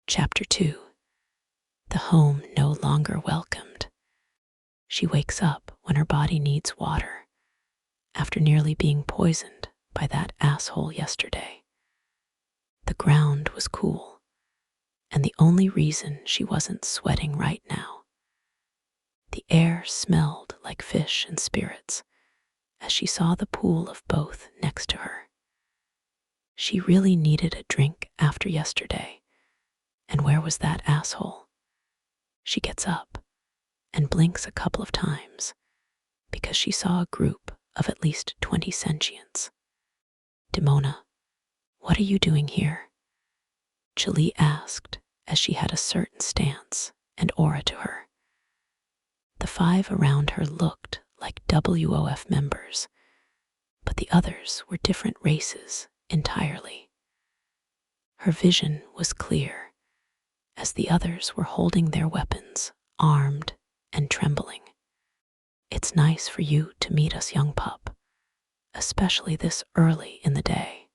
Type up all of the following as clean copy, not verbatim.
Chapter 2. The home no longer welcomed. She wakes up when her body needs water, after nearly being poisoned by that asshole yesterday. The ground was cool, and the only reason she wasn't sweating right now. The air smelled like fish and spirits as she saw the pool of both next to her. She really needed a drink after yesterday, and where was that asshole? She gets up and blinks a couple of times because she saw a group of at least 20 sentients. "Demona, what are you doing here?" Tulee asked as she had a certain stance and aura to her. The 5 around her looked like WOF members, but the others were different races entirely. Her vision was clear, as the others were holding their weapons, armed and trembling. "It's nice for you to meet us, young pup, especially this early in the day."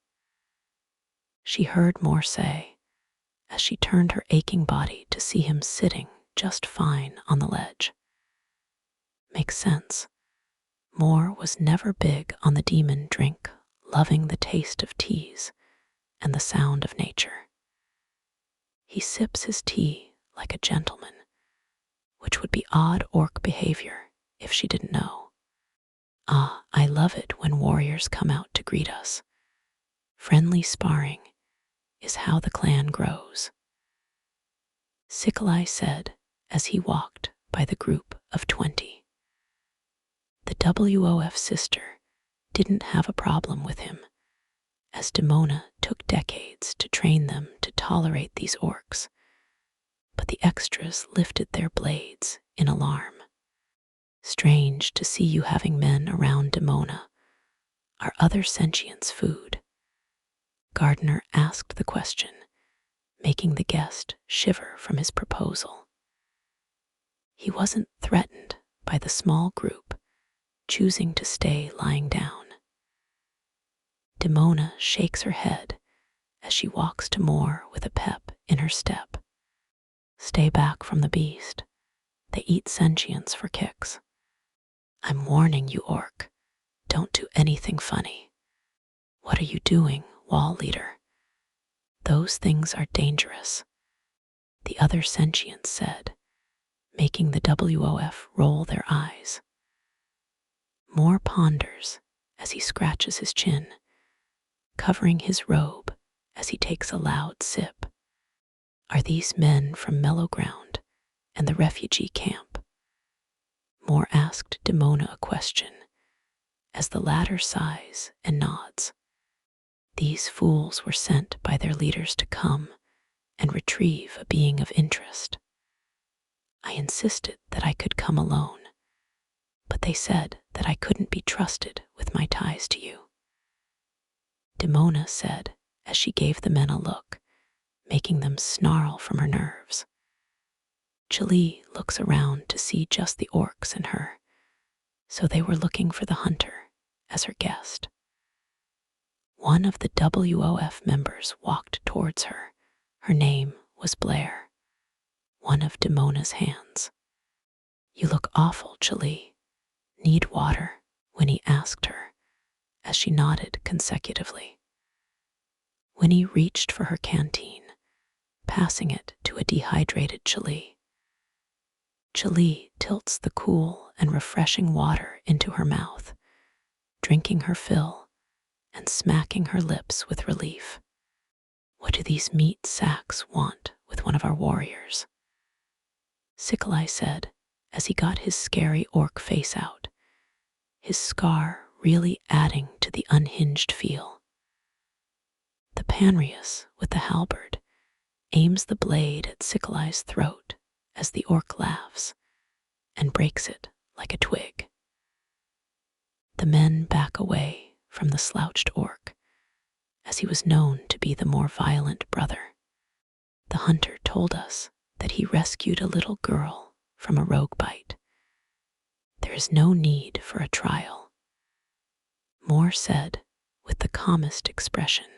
She heard Moore say, as she turned her aching body to see him sitting just fine on the ledge. Makes sense. Moore was never big on the demon drink, loving the taste of teas and the sound of nature. He sips his tea like a gentleman, which would be odd orc behavior if she didn't know. I love it when warriors come out to greet us. Friendly sparring is how the clan grows. Tulee said as he walked by the group of 20. The WOF sister didn't have a problem with him, as Demona took decades to train them to tolerate these orcs, but the extras lifted their blades in alarm. "Strange to see you having men around Demona. Are other sentients food?" Gardner asked the question, making the guest shiver from his proposal. He wasn't threatened by the small group, choosing to stay lying down. Demona shakes her head as she walks to Moore with a pep in her step. "Stay back from the beast. They eat sentients for kicks. I'm warning you, orc. Don't do anything funny." "What are you doing, wall leader?" "Those things are dangerous," the other sentients said, making the WOF roll their eyes. Moore ponders as he scratches his chin, covering his robe as he takes a loud sip. Are these men from Mellow Ground and the refugee camp? Moore asked Demona a question, as the latter sighs and nods. These fools were sent by their leaders to come and retrieve a being of interest. I insisted that I could come alone, but they said that I couldn't be trusted with my ties to you. Demona said as she gave the men a look, making them snarl from her nerves. Tulee looks around to see just the orcs and her, so they were looking for the hunter as her guest. One of the WOF members walked towards her. Her name was Blair, one of Demona's hands. "You look awful, Tulee. Need water?" Winnie asked her, as she nodded consecutively. Winnie reached for her canteen, passing it to a dehydrated Tulee. Tulee tilts the cool and refreshing water into her mouth, drinking her fill and smacking her lips with relief. "What do these meat sacks want with one of our warriors?" Tulee said as he got his scary orc face out, his scar really adding to the unhinged feel. The Panrius with the halberd aims the blade at Tule's throat as the orc laughs and breaks it like a twig. The men back away from the slouched orc, as he was known to be the more violent brother. The hunter told us that he rescued a little girl from a rogue bite. There is no need for a trial. Moore said with the calmest expression,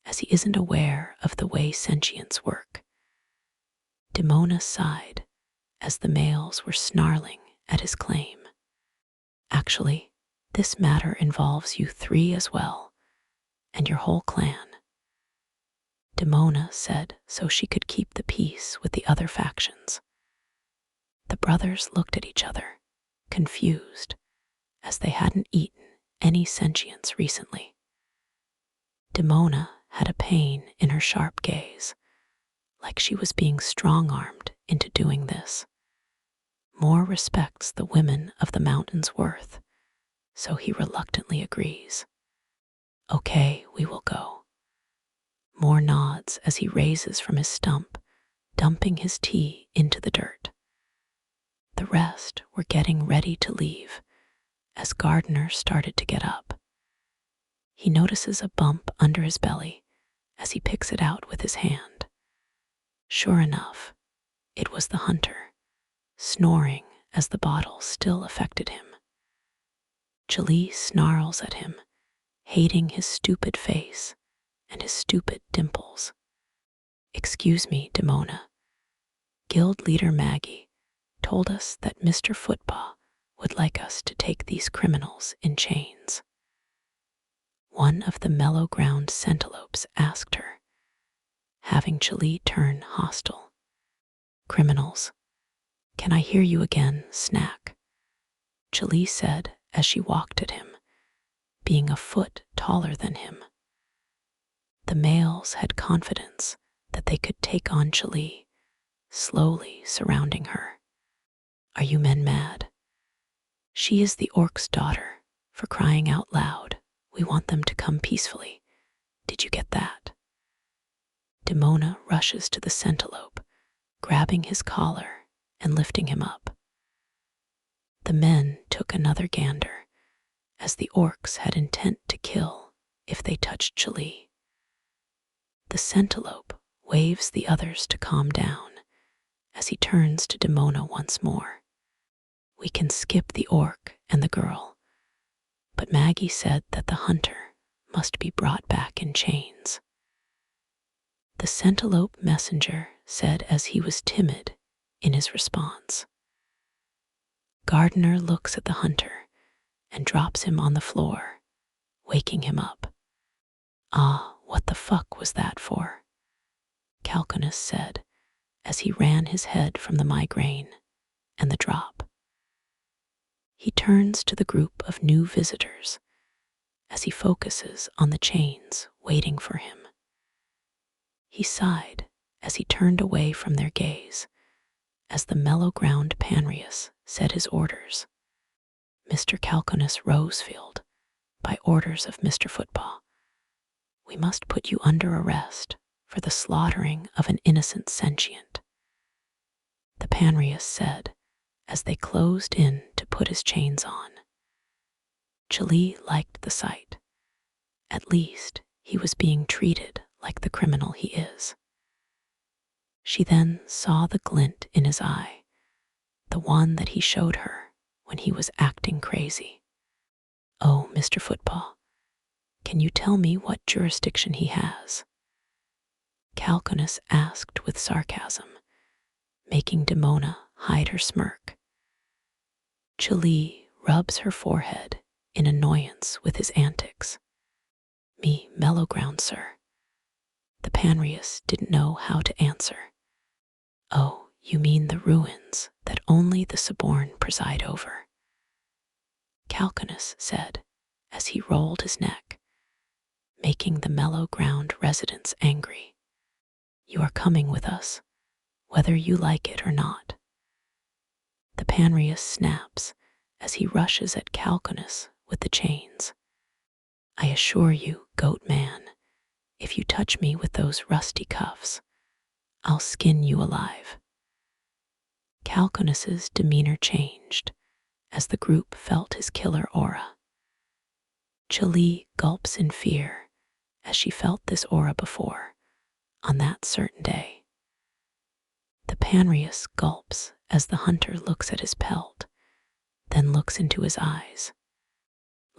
as he isn't aware of the way sentients work. Demona sighed as the males were snarling at his claim. Actually, this matter involves you three as well, and your whole clan. Demona said so she could keep the peace with the other factions. The brothers looked at each other, confused, as they hadn't eaten any sentience recently. Demona had a pain in her sharp gaze, like she was being strong-armed into doing this. More respects the women of the mountain's worth, so he reluctantly agrees. Okay, we will go. More nods as he raises from his stump, dumping his tea into the dirt. The rest were getting ready to leave as Gardner started to get up. He notices a bump under his belly as he picks it out with his hand. Sure enough, it was the hunter, snoring as the bottle still affected him. Tulee snarls at him, hating his stupid face and his stupid dimples. Excuse me, Demona. Guild leader Maggie told us that Mr. Footpaw would like us to take these criminals in chains. One of the mellow ground centelopes asked her, having Tulee turn hostile. Criminals, can I hear you again, Snack? Tulee said as she walked at him, being a foot taller than him. The males had confidence that they could take on Tulee, slowly surrounding her. Are you men mad? She is the Orc's daughter, for crying out loud. We want them to come peacefully. Did you get that? Demona rushes to the centelope, grabbing his collar and lifting him up. The men took another gander, as the Orcs had intent to kill if they touched Tulee. The centelope waves the others to calm down as he turns to Demona once more. We can skip the Orc and the girl, but Maggie said that the hunter must be brought back in chains. The centelope messenger said as he was timid in his response. Gardner looks at the hunter and drops him on the floor, waking him up. Ah, what the fuck was that for? Calconus said as he ran his head from the migraine and the drop. He turns to the group of new visitors as he focuses on the chains waiting for him. He sighed as he turned away from their gaze as the mellow ground Panrius said his orders. Mr. Calconus Rosefield, by orders of Mr. Footpaw, we must put you under arrest for the slaughtering of an innocent sentient. The Panrius said as they closed in to put his chains on. Tulee liked the sight. At least he was being treated like the criminal he is. She then saw the glint in his eye, the one that he showed her when he was acting crazy. Oh, Mr. Footpaw, can you tell me what jurisdiction he has? Calconus asked with sarcasm, making Demona hide her smirk. Tulee rubs her forehead in annoyance with his antics. Me mellow ground, sir. The Panrius didn't know how to answer. Oh, you mean the ruins that only the suborn preside over? Calconus said as he rolled his neck, making the mellow ground residents angry. You are coming with us, whether you like it or not. The Panrius snaps as he rushes at Calconus with the chains. I assure you, goat man, if you touch me with those rusty cuffs, I'll skin you alive. Calconus's demeanor changed as the group felt his killer aura. Tulee gulps in fear as she felt this aura before, on that certain day. The Panrius gulps as the hunter looks at his pelt, then looks into his eyes.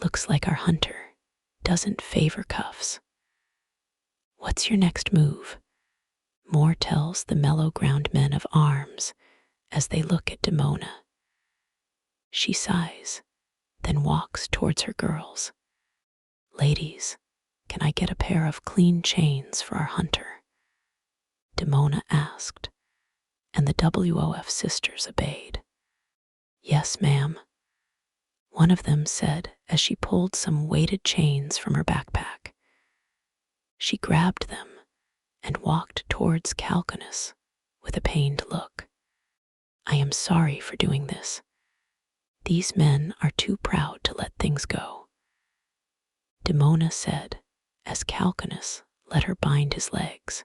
Looks like our hunter doesn't favor cuffs. What's your next move? More tells the mellow ground men of arms as they look at Demona. She sighs, then walks towards her girls. Ladies, can I get a pair of clean chains for our hunter? Demona asked, and the WOF sisters obeyed. Yes, ma'am, one of them said as she pulled some weighted chains from her backpack. She grabbed them and walked towards Calconus with a pained look. I am sorry for doing this. These men are too proud to let things go, Demona said as Calconus let her bind his legs.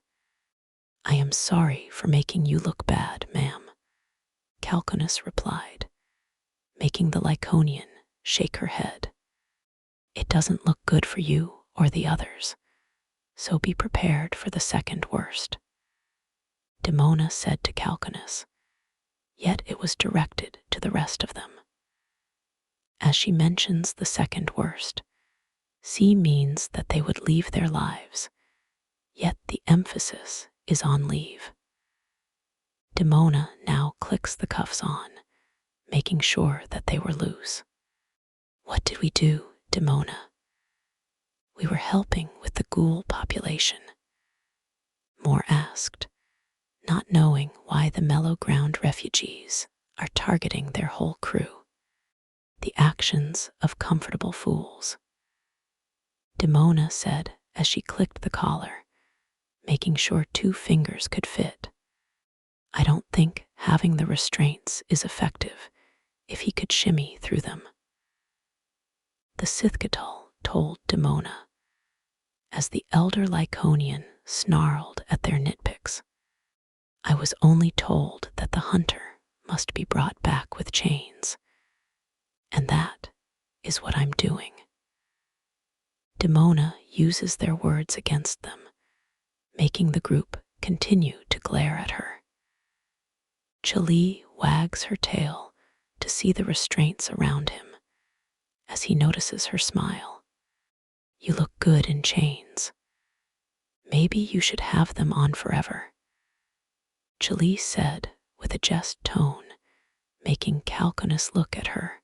I am sorry for making you look bad, ma'am, Calconus replied, making the Lyconian shake her head. It doesn't look good for you or the others, so be prepared for the second worst, Demona said to Calconus, yet it was directed to the rest of them. As she mentions the second worst, C means that they would leave their lives, yet the emphasis is on leave. Demona now clicks the cuffs on, making sure that they were loose. What did we do, Demona? We were helping with the ghoul population, Moore asked, not knowing why the mellow ground refugees are targeting their whole crew. The actions of comfortable fools, Demona said as she clicked the collar, making sure 2 fingers could fit. I don't think having the restraints is effective if he could shimmy through them, the Sithcatul told Demona, as the elder Lyconian snarled at their nitpicks. I was only told that the hunter must be brought back with chains, and that is what I'm doing. Demona uses their words against them, making the group continue to glare at her. Tulee wags her tail to see the restraints around him as he notices her smile. You look good in chains. Maybe you should have them on forever, Tulee said with a jest tone, making Calconus look at her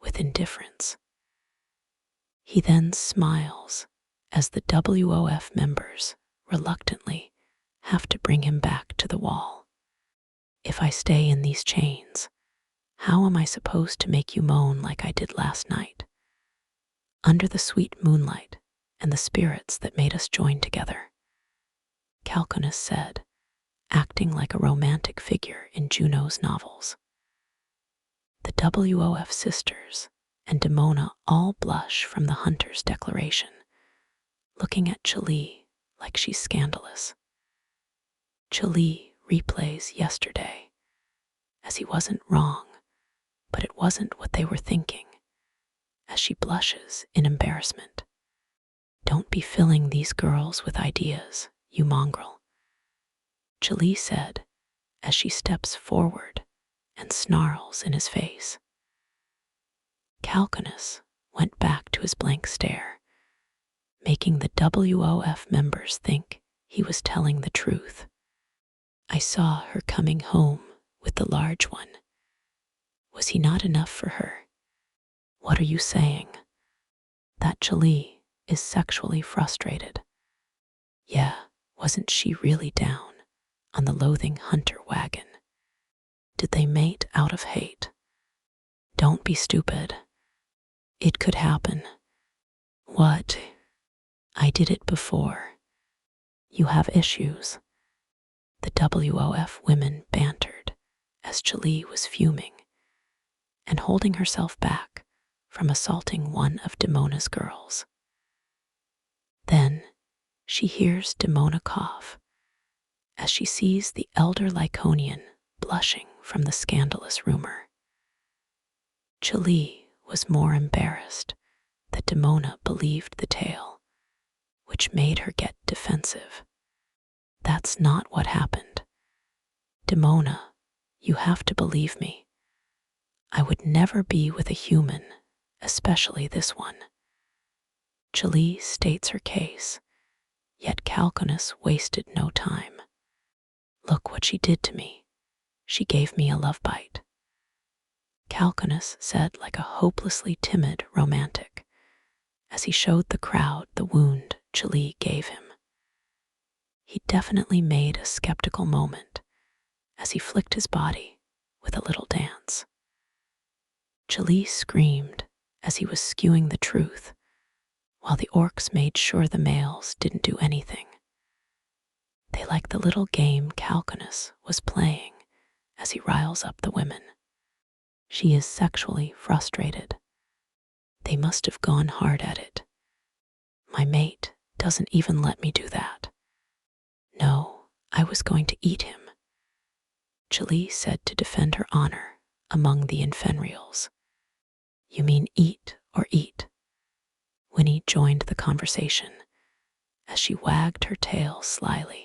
with indifference. He then smiles as the WOF members reluctantly have to bring him back to the wall. If I stay in these chains, how am I supposed to make you moan like I did last night? Under the sweet moonlight and the spirits that made us join together, Calconus said, acting like a romantic figure in Juno's novels. The WOF sisters and Demona all blush from the hunter's declaration, looking at Tulee like she's scandalous. Tulee replays yesterday, as he wasn't wrong, but it wasn't what they were thinking, as she blushes in embarrassment. Don't be filling these girls with ideas, you mongrel, Tulee said as she steps forward and snarls in his face. Calconus went back to his blank stare, making the WOF members think he was telling the truth. I saw her coming home with the large one. Was he not enough for her? What are you saying? That Tulee is sexually frustrated. Yeah, wasn't she really down on the loathing hunter wagon? Did they mate out of hate? Don't be stupid. It could happen. What? I did it before. You have issues, the WOF women bantered as Tulee was fuming and holding herself back from assaulting one of Demona's girls. Then she hears Demona cough as she sees the elder Lyconian blushing from the scandalous rumor. Tulee was more embarrassed that Demona believed the tale, which made her get defensive. That's not what happened. Demona, you have to believe me. I would never be with a human, especially this one. Tulee states her case, yet Calconus wasted no time. what she did to me. She gave me a love bite," Calconus said like a hopelessly timid romantic, as he showed the crowd the wound Tulee gave him. He definitely made a skeptical moment as he flicked his body with a little dance. Tulee screamed as he was skewing the truth, while the orcs made sure the males didn't do anything. They liked the little game Calconus was playing as he riles up the women. "She is sexually frustrated. They must have gone hard at it. My mate doesn't even let me do that. No, I was going to eat him," Tulee said to defend her honor among the infenrials. "You mean eat or eat?" Winnie joined the conversation as she wagged her tail slyly.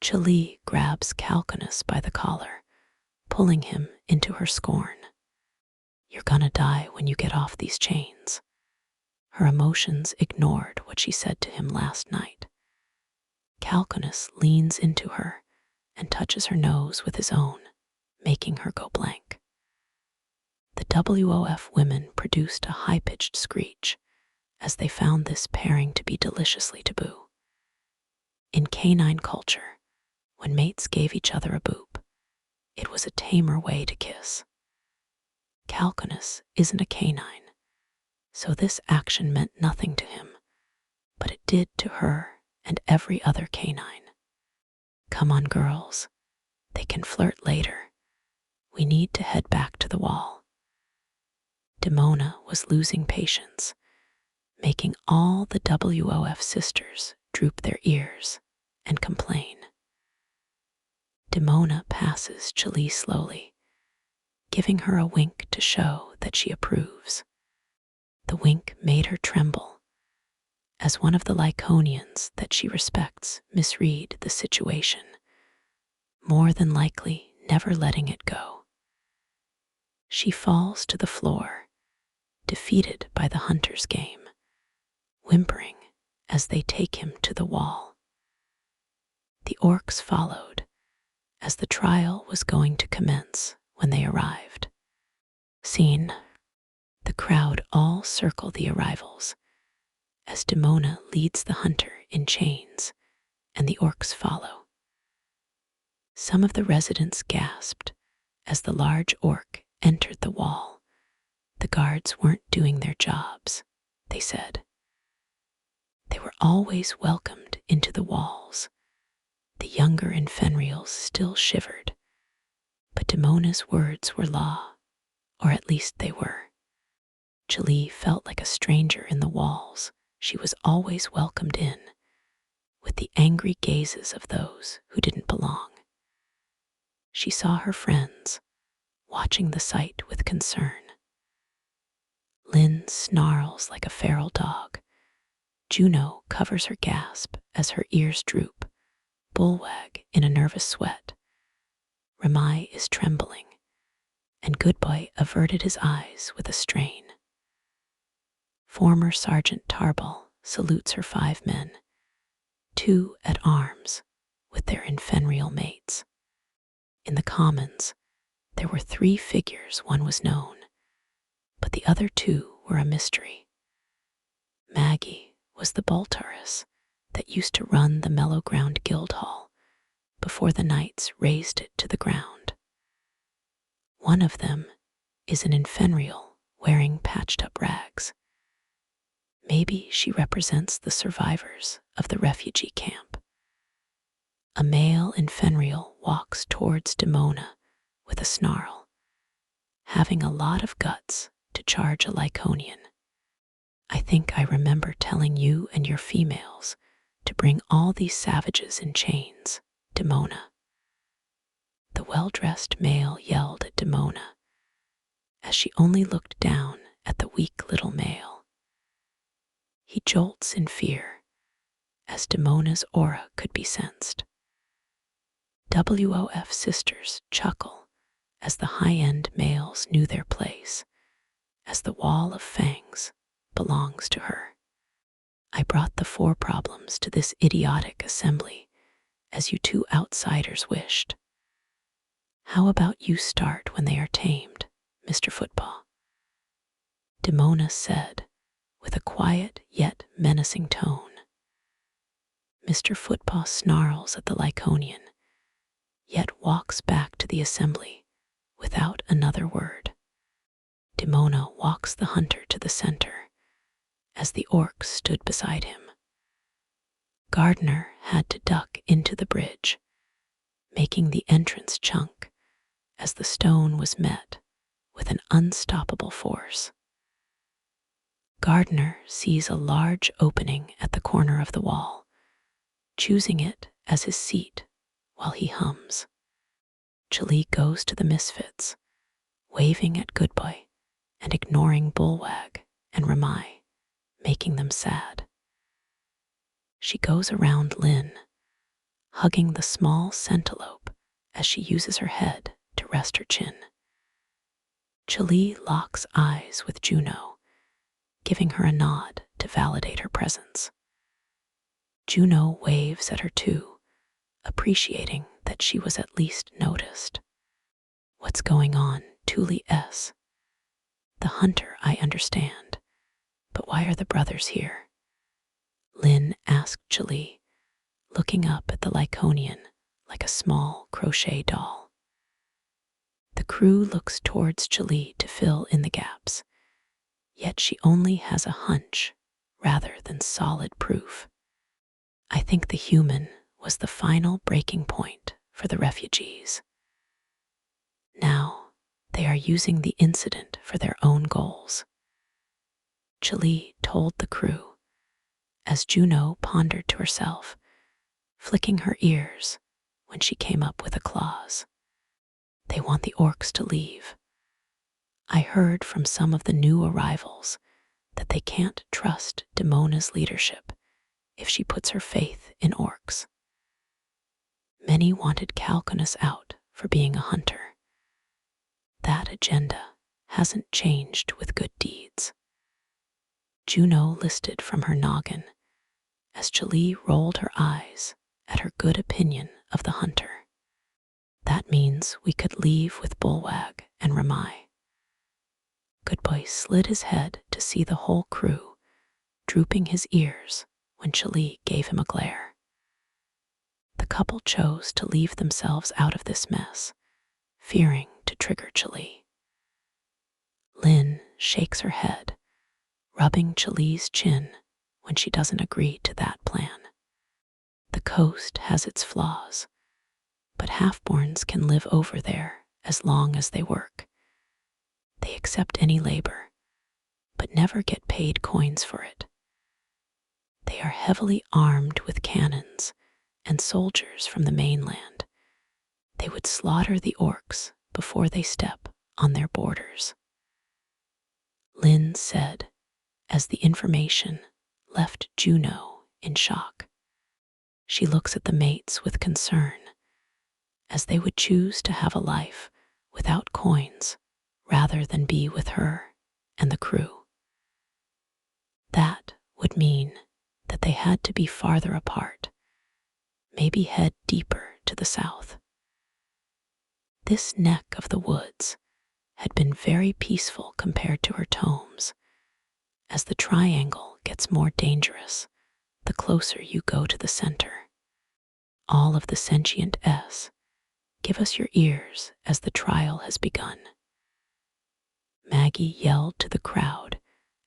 Tulee grabs Calconus by the collar, pulling him into her scorn. "You're gonna die when you get off these chains." Her emotions ignored what she said to him last night. Calconus leans into her and touches her nose with his own, making her go blank. The WOF women produced a high-pitched screech as they found this pairing to be deliciously taboo. In canine culture, when mates gave each other a boop, it was a tamer way to kiss. Calconus isn't a canine, so this action meant nothing to him, but it did to her and every other canine. "Come on, girls. They can flirt later. We need to head back to the wall." Demona was losing patience, making all the WOF sisters droop their ears and complain. Demona passes Tulee slowly, giving her a wink to show that she approves. The wink made her tremble, as one of the Lyconians that she respects misread the situation, more than likely never letting it go. She falls to the floor, defeated by the hunter's game, whimpering as they take him to the wall. The orcs followed, as the trial was going to commence when they arrived. Scene. The crowd all circle the arrivals, as Demona leads the hunter in chains, and the orcs follow. Some of the residents gasped as the large orc entered the wall. The guards weren't doing their jobs, they said. They were always welcomed into the walls. The younger infenrials still shivered, but Demona's words were law, or at least they were. Tulee felt like a stranger in the walls she was always welcomed in, with the angry gazes of those who didn't belong. She saw her friends, watching the sight with concern. Lynn snarls like a feral dog. Juno covers her gasp as her ears droop, Bullwag in a nervous sweat. Ramai is trembling, and Goodboy averted his eyes with a strain. Former Sergeant Tarball salutes her 5 men, 2 at arms with their infenrial mates. In the commons, there were 3 figures one was known, but the other 2 were a mystery. Maggie was the Boltaris that used to run the Mellow Ground Guildhall before the knights razed it to the ground. One of them is an infenrial wearing patched-up rags. Maybe she represents the survivors of the refugee camp. A male infenrial walks towards Demona with a snarl, having a lot of guts to charge a Lyconian. "I think I remember telling you and your females to bring all these savages in chains, Demona." The well-dressed male yelled at Demona, as she only looked down at the weak little male. He jolts in fear, as Demona's aura could be sensed. WOF sisters chuckle as the high-end males knew their place, as the wall of fangs belongs to her. "I brought the 4 problems to this idiotic assembly as you two outsiders wished. How about you start when they are tamed, Mr. Footpaw? Demona said, with a quiet yet menacing tone. Mr. Footpaw snarls at the Lyconian, yet walks back to the assembly without another word. Demona walks the hunter to the center as the Orcs stood beside him. Gardner had to duck into the bridge, making the entrance chunk as the stone was met with an unstoppable force. Gardner sees a large opening at the corner of the wall, choosing it as his seat while he hums. Tulee goes to the Misfits, waving at Goodboy and ignoring Bullwag and Ramai, making them sad. She goes around Lynn, hugging the small centalope as she uses her head to rest her chin. Tulee locks eyes with Juno, giving her a nod to validate her presence. Juno waves at her too, appreciating that she was at least noticed. What's going on, Tulee S? The hunter, I understand, but why are the brothers here? Lynn asked Tulee, looking up at the Lyconian like a small crochet doll. The crew looks towards Tulee to fill in the gaps, yet she only has a hunch rather than solid proof. I think the human was the final breaking point for the refugees. Now they are using the incident for their own goals. Tulee told the crew, as Juno pondered to herself, flicking her ears when she came up with a clause. They want the Orcs to leave. I heard from some of the new arrivals that they can't trust Demona's leadership if she puts her faith in Orcs. Many wanted Calconus out for being a hunter. That agenda hasn't changed with good deeds. Juno listed from her noggin as Tulee rolled her eyes at her good opinion of the hunter. That means we could leave with Bullwag and Ramai. Goodboy slid his head to see the whole crew, drooping his ears when Tulee gave him a glare. The couple chose to leave themselves out of this mess, fearing to trigger Tulee. Lynn shakes her head, rubbing Tulee's chin when she doesn't agree to that plan. The coast has its flaws, but half-borns can live over there as long as they work. They accept any labor, but never get paid coins for it. They are heavily armed with cannons and soldiers from the mainland. They would slaughter the Orcs before they step on their borders. Lynn said, as the information left Juno in shock. She looks at the mates with concern, as they would choose to have a life without coins rather than be with her and the crew. That would mean that they had to be farther apart, maybe head deeper to the south. This neck of the woods had been very peaceful compared to her tomes. As the triangle gets more dangerous, the closer you go to the center. All of the sentient S, give us your ears as the trial has begun. Maggie yelled to the crowd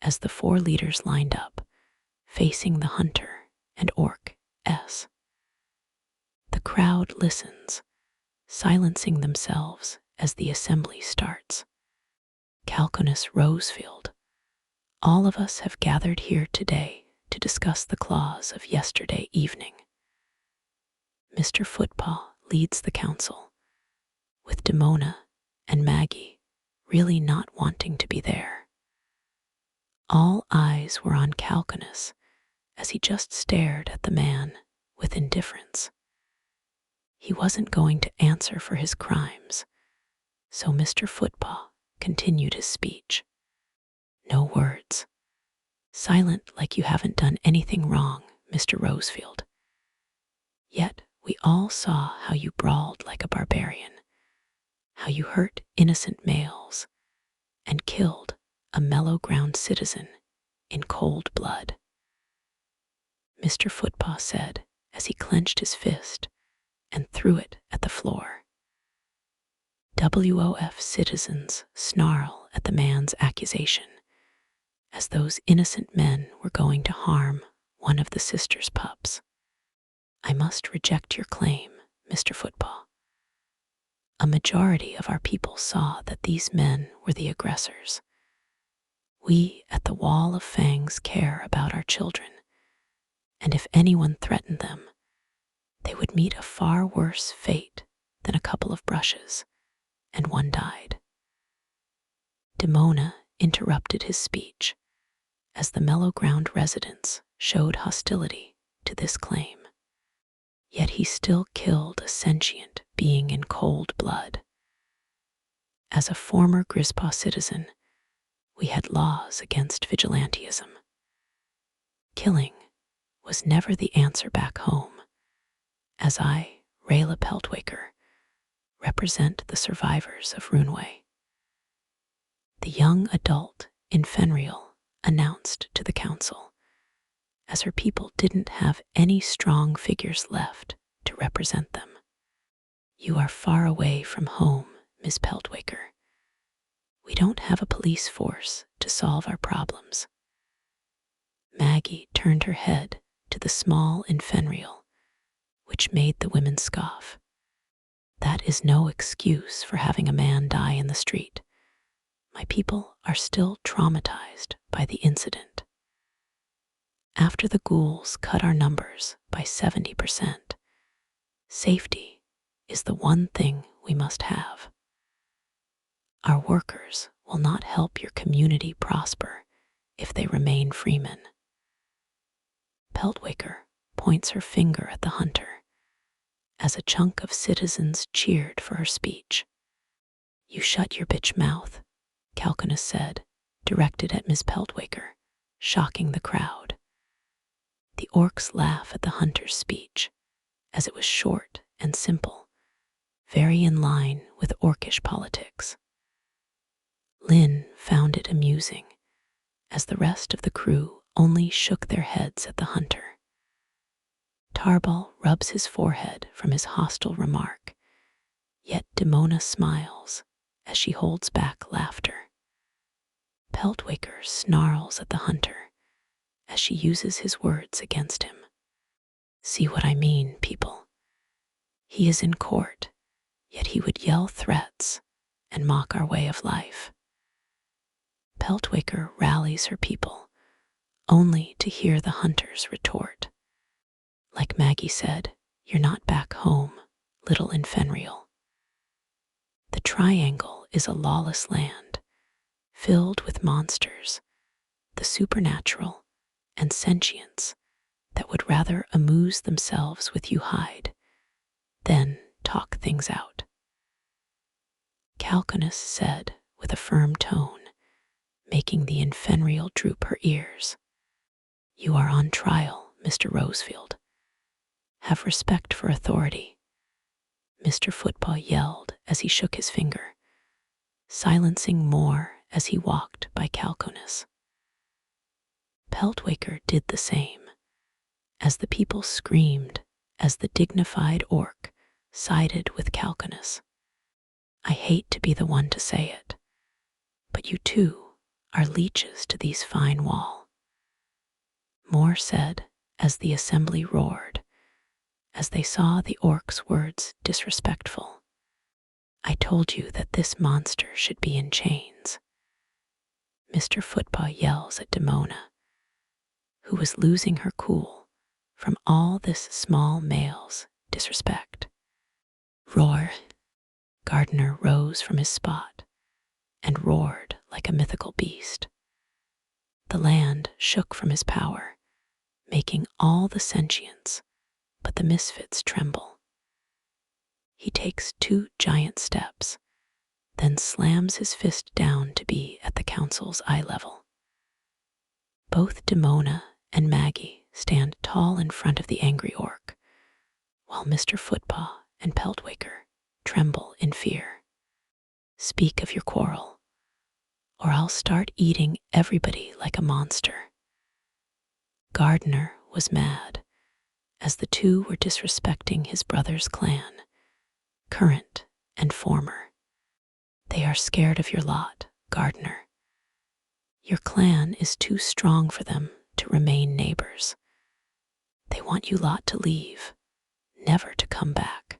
as the 4 leaders lined up, facing the hunter and Orc S. The crowd listens, silencing themselves as the assembly starts. Calconus Rosefield, all of us have gathered here today to discuss the clause of yesterday evening. Mr. Footpaw leads the council, with Demona and Maggie really not wanting to be there. All eyes were on Calconus as he just stared at the man with indifference. He wasn't going to answer for his crimes, so Mr. Footpaw continued his speech. No words. Silent like you haven't done anything wrong, Mr. Rosefield. Yet We all saw how you brawled like a barbarian, how you hurt innocent males, and killed a mellow-ground citizen in cold blood. Mr. Footpaw said as he clenched his fist and threw it at the floor. WOF citizens snarl at the man's accusation, as those innocent men were going to harm one of the sister's pups. I must reject your claim, Mr. Footpaw. A majority of our people saw that these men were the aggressors. We at the Wall of Fangs care about our children, and if anyone threatened them, they would meet a far worse fate than a couple of brushes, and one died. Demona interrupted his speech as the mellow ground residents showed hostility to this claim. Yet he still killed a sentient being in cold blood. As a former Grispaw citizen, we had laws against vigilantism. Killing was never the answer back home, as I, Rayla Peltwaker, represent the survivors of Runeway. The young adult in Fenriel announced to the council, as her people didn't have any strong figures left to represent them. You are far away from home, Miss Peltwaker. We don't have a police force to solve our problems. Maggie turned her head to the small in Fenriel, which made the women scoff. That is no excuse for having a man die in the street. My people are still traumatized by the incident. After the ghouls cut our numbers by 70%, safety is the one thing we must have. Our workers will not help your community prosper if they remain freemen. Peltwaker points her finger at the hunter as a chunk of citizens cheered for her speech. You shut your bitch mouth, Calconus said, directed at Miss Peltwaker, shocking the crowd. The orcs laugh at the hunter's speech, as it was short and simple, very in line with orcish politics. Lynn found it amusing, as the rest of the crew only shook their heads at the hunter. Tarball rubs his forehead from his hostile remark, yet Demona smiles as she holds back laughter. Peltwaker snarls at the hunter as she uses his words against him. See what I mean, people? He is in court, yet he would yell threats and mock our way of life. Peltwaker rallies her people, only to hear the hunter's retort. Like Maggie said, you're not back home, little in Fenriel. The Triangle is a lawless land, filled with monsters, the supernatural, and sentients that would rather amuse themselves with you hide than talk things out. Calconus said with a firm tone, making the Infenriel droop her ears. You are on trial, Mr. Rosefield. Have respect for authority. Mr. Footpaw yelled as he shook his finger, silencing more as he walked by Calconus. Peltwaker did the same, as the people screamed as the dignified orc sided with Calconus. I hate to be the one to say it, but you too are leeches to these fine wall. More said as the assembly roared, as they saw the orc's words disrespectful. I told you that this monster should be in chains. Mr. Footpaw yells at Demona, who was losing her cool from all this small male's disrespect. Roar! Gardner rose from his spot and roared like a mythical beast. The land shook from his power, making all the sentients but the Misfits tremble. He takes 2 giant steps, then slams his fist down to be at the council's eye level. Both Demona and Maggie stand tall in front of the angry orc, while Mr. Footpaw and Peltwaker tremble in fear. Speak of your quarrel, or I'll start eating everybody like a monster. Gardner was mad, as the two were disrespecting his brother's clan, current and former. They are scared of your lot, Gardner. Your clan is too strong for them to remain neighbors. They want you lot to leave, never to come back.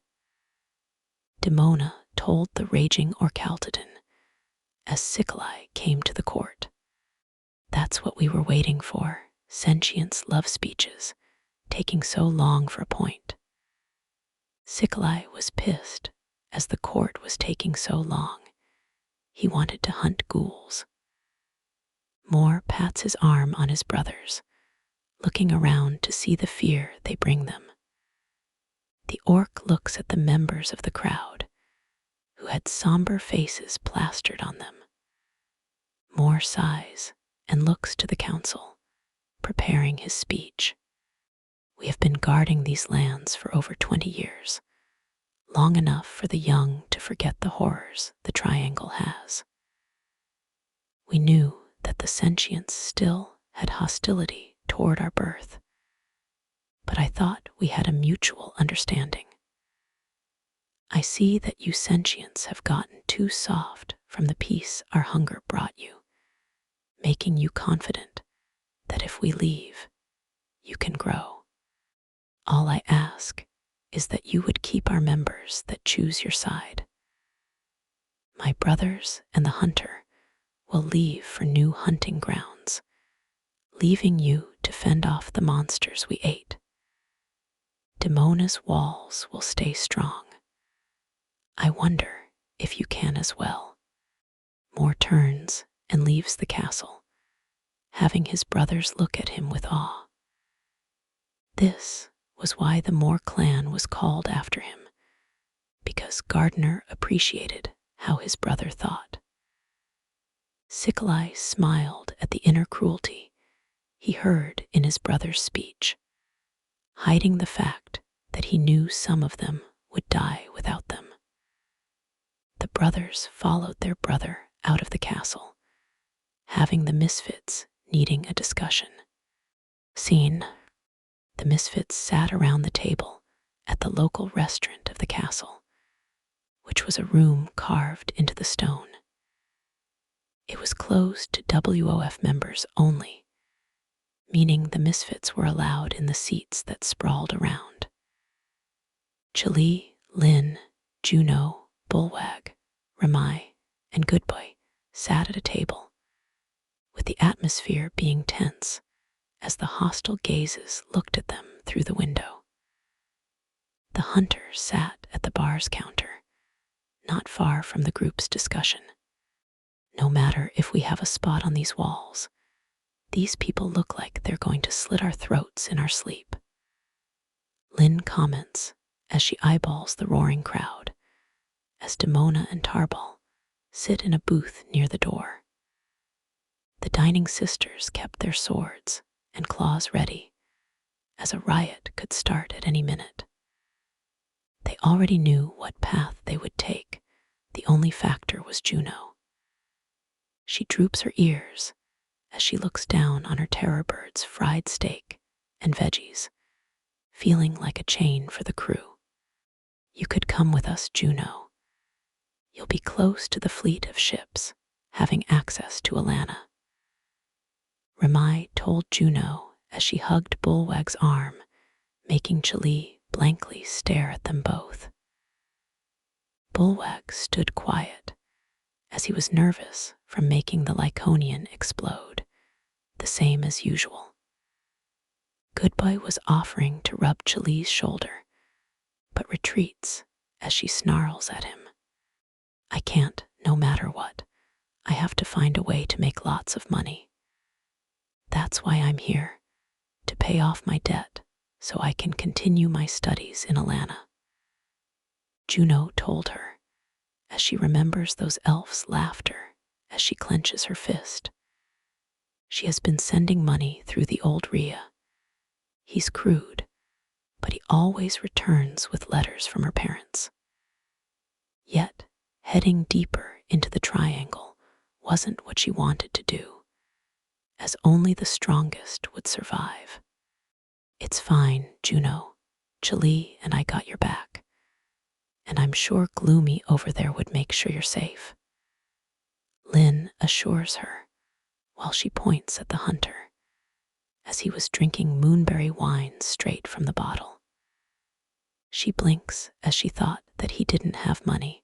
Demona told the raging Orcaltodon as Sickli came to the court. That's what we were waiting for, sentience love speeches, taking so long for a point. Sickli was pissed as the court was taking so long. He wanted to hunt ghouls. Moore pats his arm on his brothers, looking around to see the fear they bring them. The orc looks at the members of the crowd, who had somber faces plastered on them. Moore sighs and looks to the council, preparing his speech. We have been guarding these lands for over 20 years, long enough for the young to forget the horrors the Triangle has. We knew that the sentients still had hostility toward our birth, but I thought we had a mutual understanding. I see that you sentients have gotten too soft from the peace our hunger brought you, making you confident that if we leave, you can grow. All I ask is that you would keep our members that choose your side. My brothers and the hunter will leave for new hunting grounds, leaving you to fend off the monsters we ate. Demona's walls will stay strong. I wonder if you can as well. Moore turns and leaves the castle, having his brothers look at him with awe. This was why the Moore clan was called after him, because Gardner appreciated how his brother thought. Sickli smiled at the inner cruelty he heard in his brother's speech, hiding the fact that he knew some of them would die without them. The brothers followed their brother out of the castle, having the Misfits needing a discussion. Scene: the Misfits sat around the table at the local restaurant of the castle, which was a room carved into the stone. It was closed to WOF members only, meaning the Misfits were allowed in the seats that sprawled around. Tulee, Lynn, Juno, Bullwag, Ramai, and Goodboy sat at a table, with the atmosphere being tense as the hostile gazes looked at them through the window. The hunter sat at the bar's counter, not far from the group's discussion. No matter if we have a spot on these walls, these people look like they're going to slit our throats in our sleep. Lynn comments as she eyeballs the roaring crowd, as Demona and Tarball sit in a booth near the door. The dining sisters kept their swords and claws ready, as a riot could start at any minute. They already knew what path they would take. The only factor was Juno. She droops her ears as she looks down on her terror bird's fried steak and veggies, feeling like a chain for the crew. You could come with us, Juno. You'll be close to the fleet of ships, having access to Alana. Ramai told Juno as she hugged Bullwag's arm, making Tulee blankly stare at them both. Bullwag stood quiet, as he was nervous from making the Lyconian explode, the same as usual. Goodboy was offering to rub Tulee's shoulder, but retreats as she snarls at him. I can't, no matter what. I have to find a way to make lots of money. That's why I'm here, to pay off my debt so I can continue my studies in Alana. Juno told her, as she remembers those elves' laughter as she clenches her fist. She has been sending money through the old Rhea. He's crude, but he always returns with letters from her parents. Yet, heading deeper into the triangle wasn't what she wanted to do, as only the strongest would survive. "It's fine, Juno. Tulee and I got your back. And I'm sure Gloomy over there would make sure you're safe," Lynn assures her, while she points at the hunter, as he was drinking moonberry wine straight from the bottle. She blinks as she thought that he didn't have money,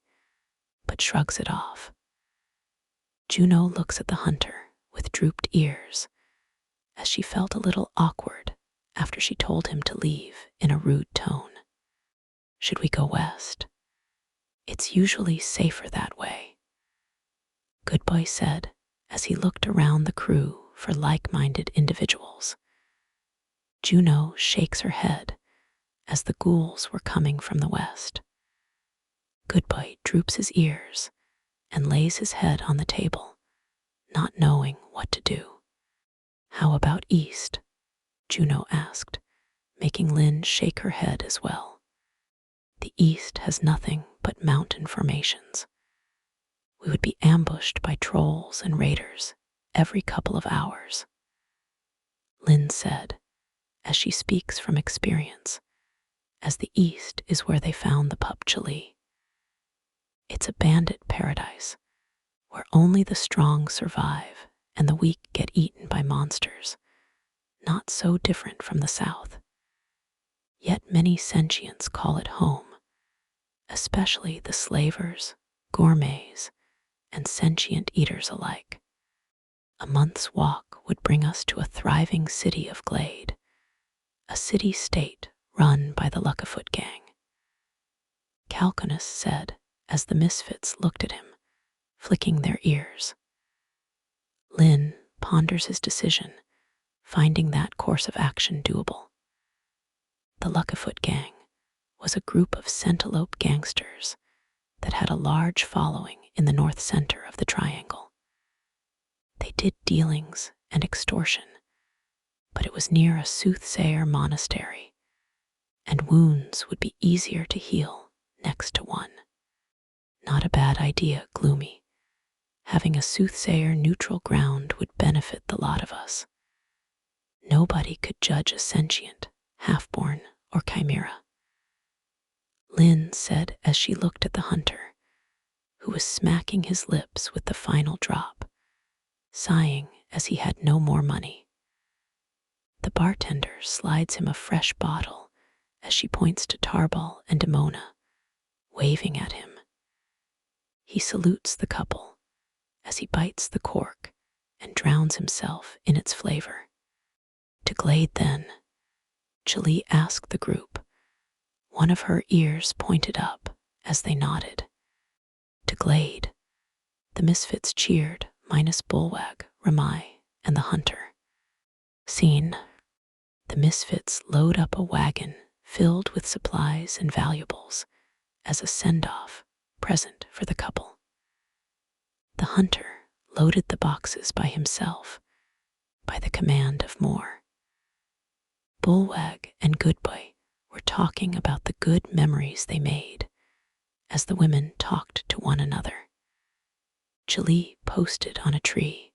but shrugs it off. Juno looks at the hunter with drooped ears, as she felt a little awkward after she told him to leave in a rude tone. "Should we go west? It's usually safer that way," Goodboy said as he looked around the crew for like-minded individuals. Juno shakes her head as the ghouls were coming from the west. Goodboy droops his ears and lays his head on the table, not knowing what to do. "How about east?" Juno asked, making Lynn shake her head as well. "The east has nothing but mountain formations. We would be ambushed by trolls and raiders every couple of hours," Lynn said, as she speaks from experience, as the east is where they found the pup Tulee. "It's a bandit paradise, where only the strong survive and the weak get eaten by monsters, not so different from the south. Yet many sentients call it home, especially the slavers, gourmets, and sentient eaters alike. A month's walk would bring us to a thriving city of Glade, a city-state run by the Luckafoot gang," Calconus said as the Misfits looked at him, flicking their ears. Lynn ponders his decision, finding that course of action doable. The Luckafoot gang was a group of Centelope gangsters that had a large following in the north center of the triangle. They did dealings and extortion, but it was near a soothsayer monastery, and wounds would be easier to heal next to one. "Not a bad idea, Gloomy. Having a soothsayer neutral ground would benefit the lot of us. Nobody could judge a sentient, half-born, or chimera," Lynn said as she looked at the hunter, who was smacking his lips with the final drop, sighing as he had no more money. The bartender slides him a fresh bottle as she points to Tarball and Demona, waving at him. He salutes the couple as he bites the cork and drowns himself in its flavor. "To Glade, then," Tulee asked the group, one of her ears pointed up as they nodded. "To Glade," the Misfits cheered, minus Bullwag, Ramai, and the hunter. Scene: the Misfits load up a wagon filled with supplies and valuables as a send-off present for the couple. The hunter loaded the boxes by himself, by the command of Moore. Bullwag and Goodboy were talking about the good memories they made as the women talked to one another. Tulee posted on a tree,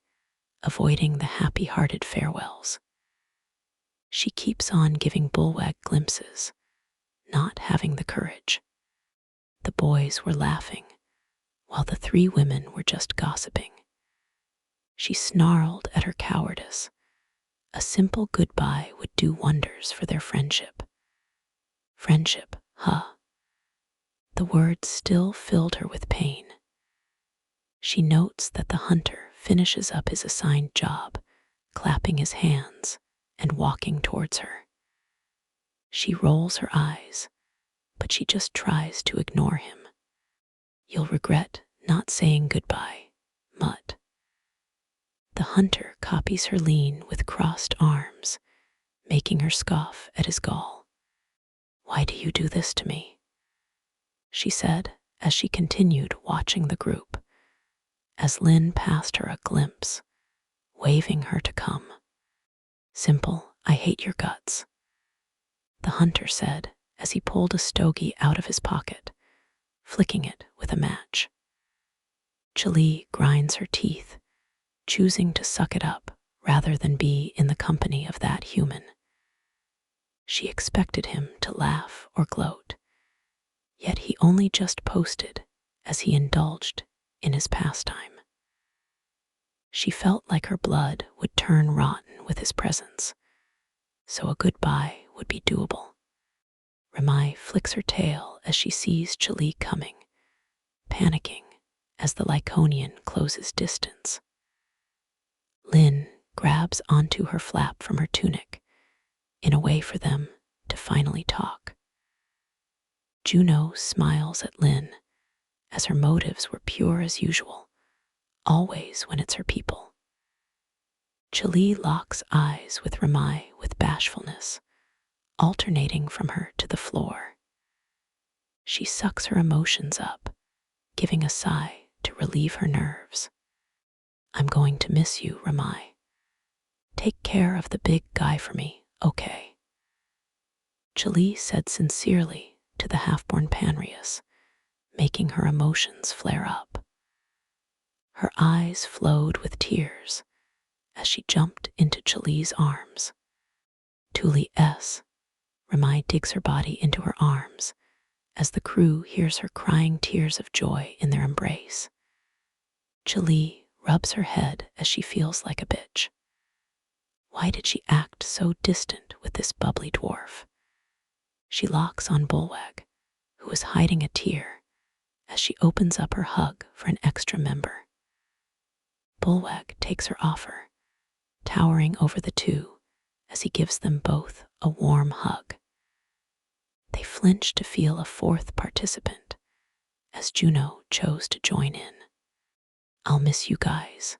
avoiding the happy-hearted farewells. She keeps on giving Bullwag glimpses, not having the courage. The boys were laughing, while the three women were just gossiping. She snarled at her cowardice. A simple goodbye would do wonders for their friendship. Friendship, huh? The words still filled her with pain. She notes that the hunter finishes up his assigned job, clapping his hands and walking towards her. She rolls her eyes, but she just tries to ignore him. "You'll regret not saying goodbye, Mutt." The hunter copies her lean with crossed arms, making her scoff at his gall. "Why do you do this to me?" she said as she continued watching the group, as Lynn passed her a glimpse, waving her to come. "Simple, I hate your guts." the hunter said as he pulled a stogie out of his pocket, flicking it with a match. Tulee grinds her teeth, choosing to suck it up rather than be in the company of that human. She expected him to laugh or gloat, yet he only just posted as he indulged in his pastime. She felt like her blood would turn rotten with his presence, so a goodbye would be doable. Ramai flicks her tail as she sees Tulee coming, panicking as the Lyconian closes distance. Lynn grabs onto her flap from her tunic in a way for them to finally talk. Juno smiles at Lynn as her motives were pure as usual, always when it's her people. Tulee locks eyes with Ramai with bashfulness, alternating from her to the floor. She sucks her emotions up, giving a sigh to relieve her nerves. I'm going to miss you, Ramai. Take care of the big guy for me, okay? Tulee said sincerely to the half-born Panrius, making her emotions flare up. Her eyes flowed with tears as she jumped into Tulee's arms. Tulee S. Ramai digs her body into her arms as the crew hears her crying tears of joy in their embrace. Tulee rubs her head as she feels like a bitch. Why did she act so distant with this bubbly dwarf? She locks on Bulwag, who is hiding a tear, as she opens up her hug for an extra member. Bulwag takes her offer, towering over the two as he gives them both a warm hug. They flinch to feel a fourth participant, as Juno chose to join in. I'll miss you guys,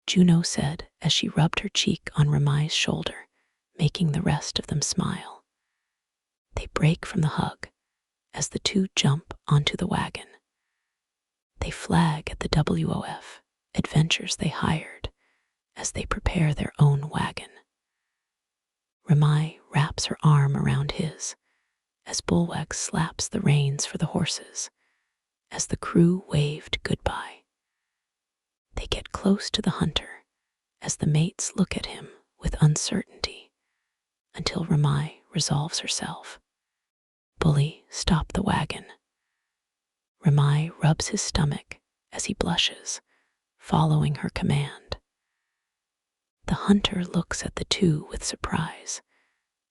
Juno said as she rubbed her cheek on Ramai's shoulder, making the rest of them smile. They break from the hug as the two jump onto the wagon. They flag at the WOF adventures they hired as they prepare their own wagon. Ramai wraps her arm around his as Bulwag slaps the reins for the horses as the crew waved goodbye. They get close to the hunter as the mates look at him with uncertainty until Ramai resolves herself. Bully, stop the wagon. Ramai rubs his stomach as he blushes, following her command. The hunter looks at the two with surprise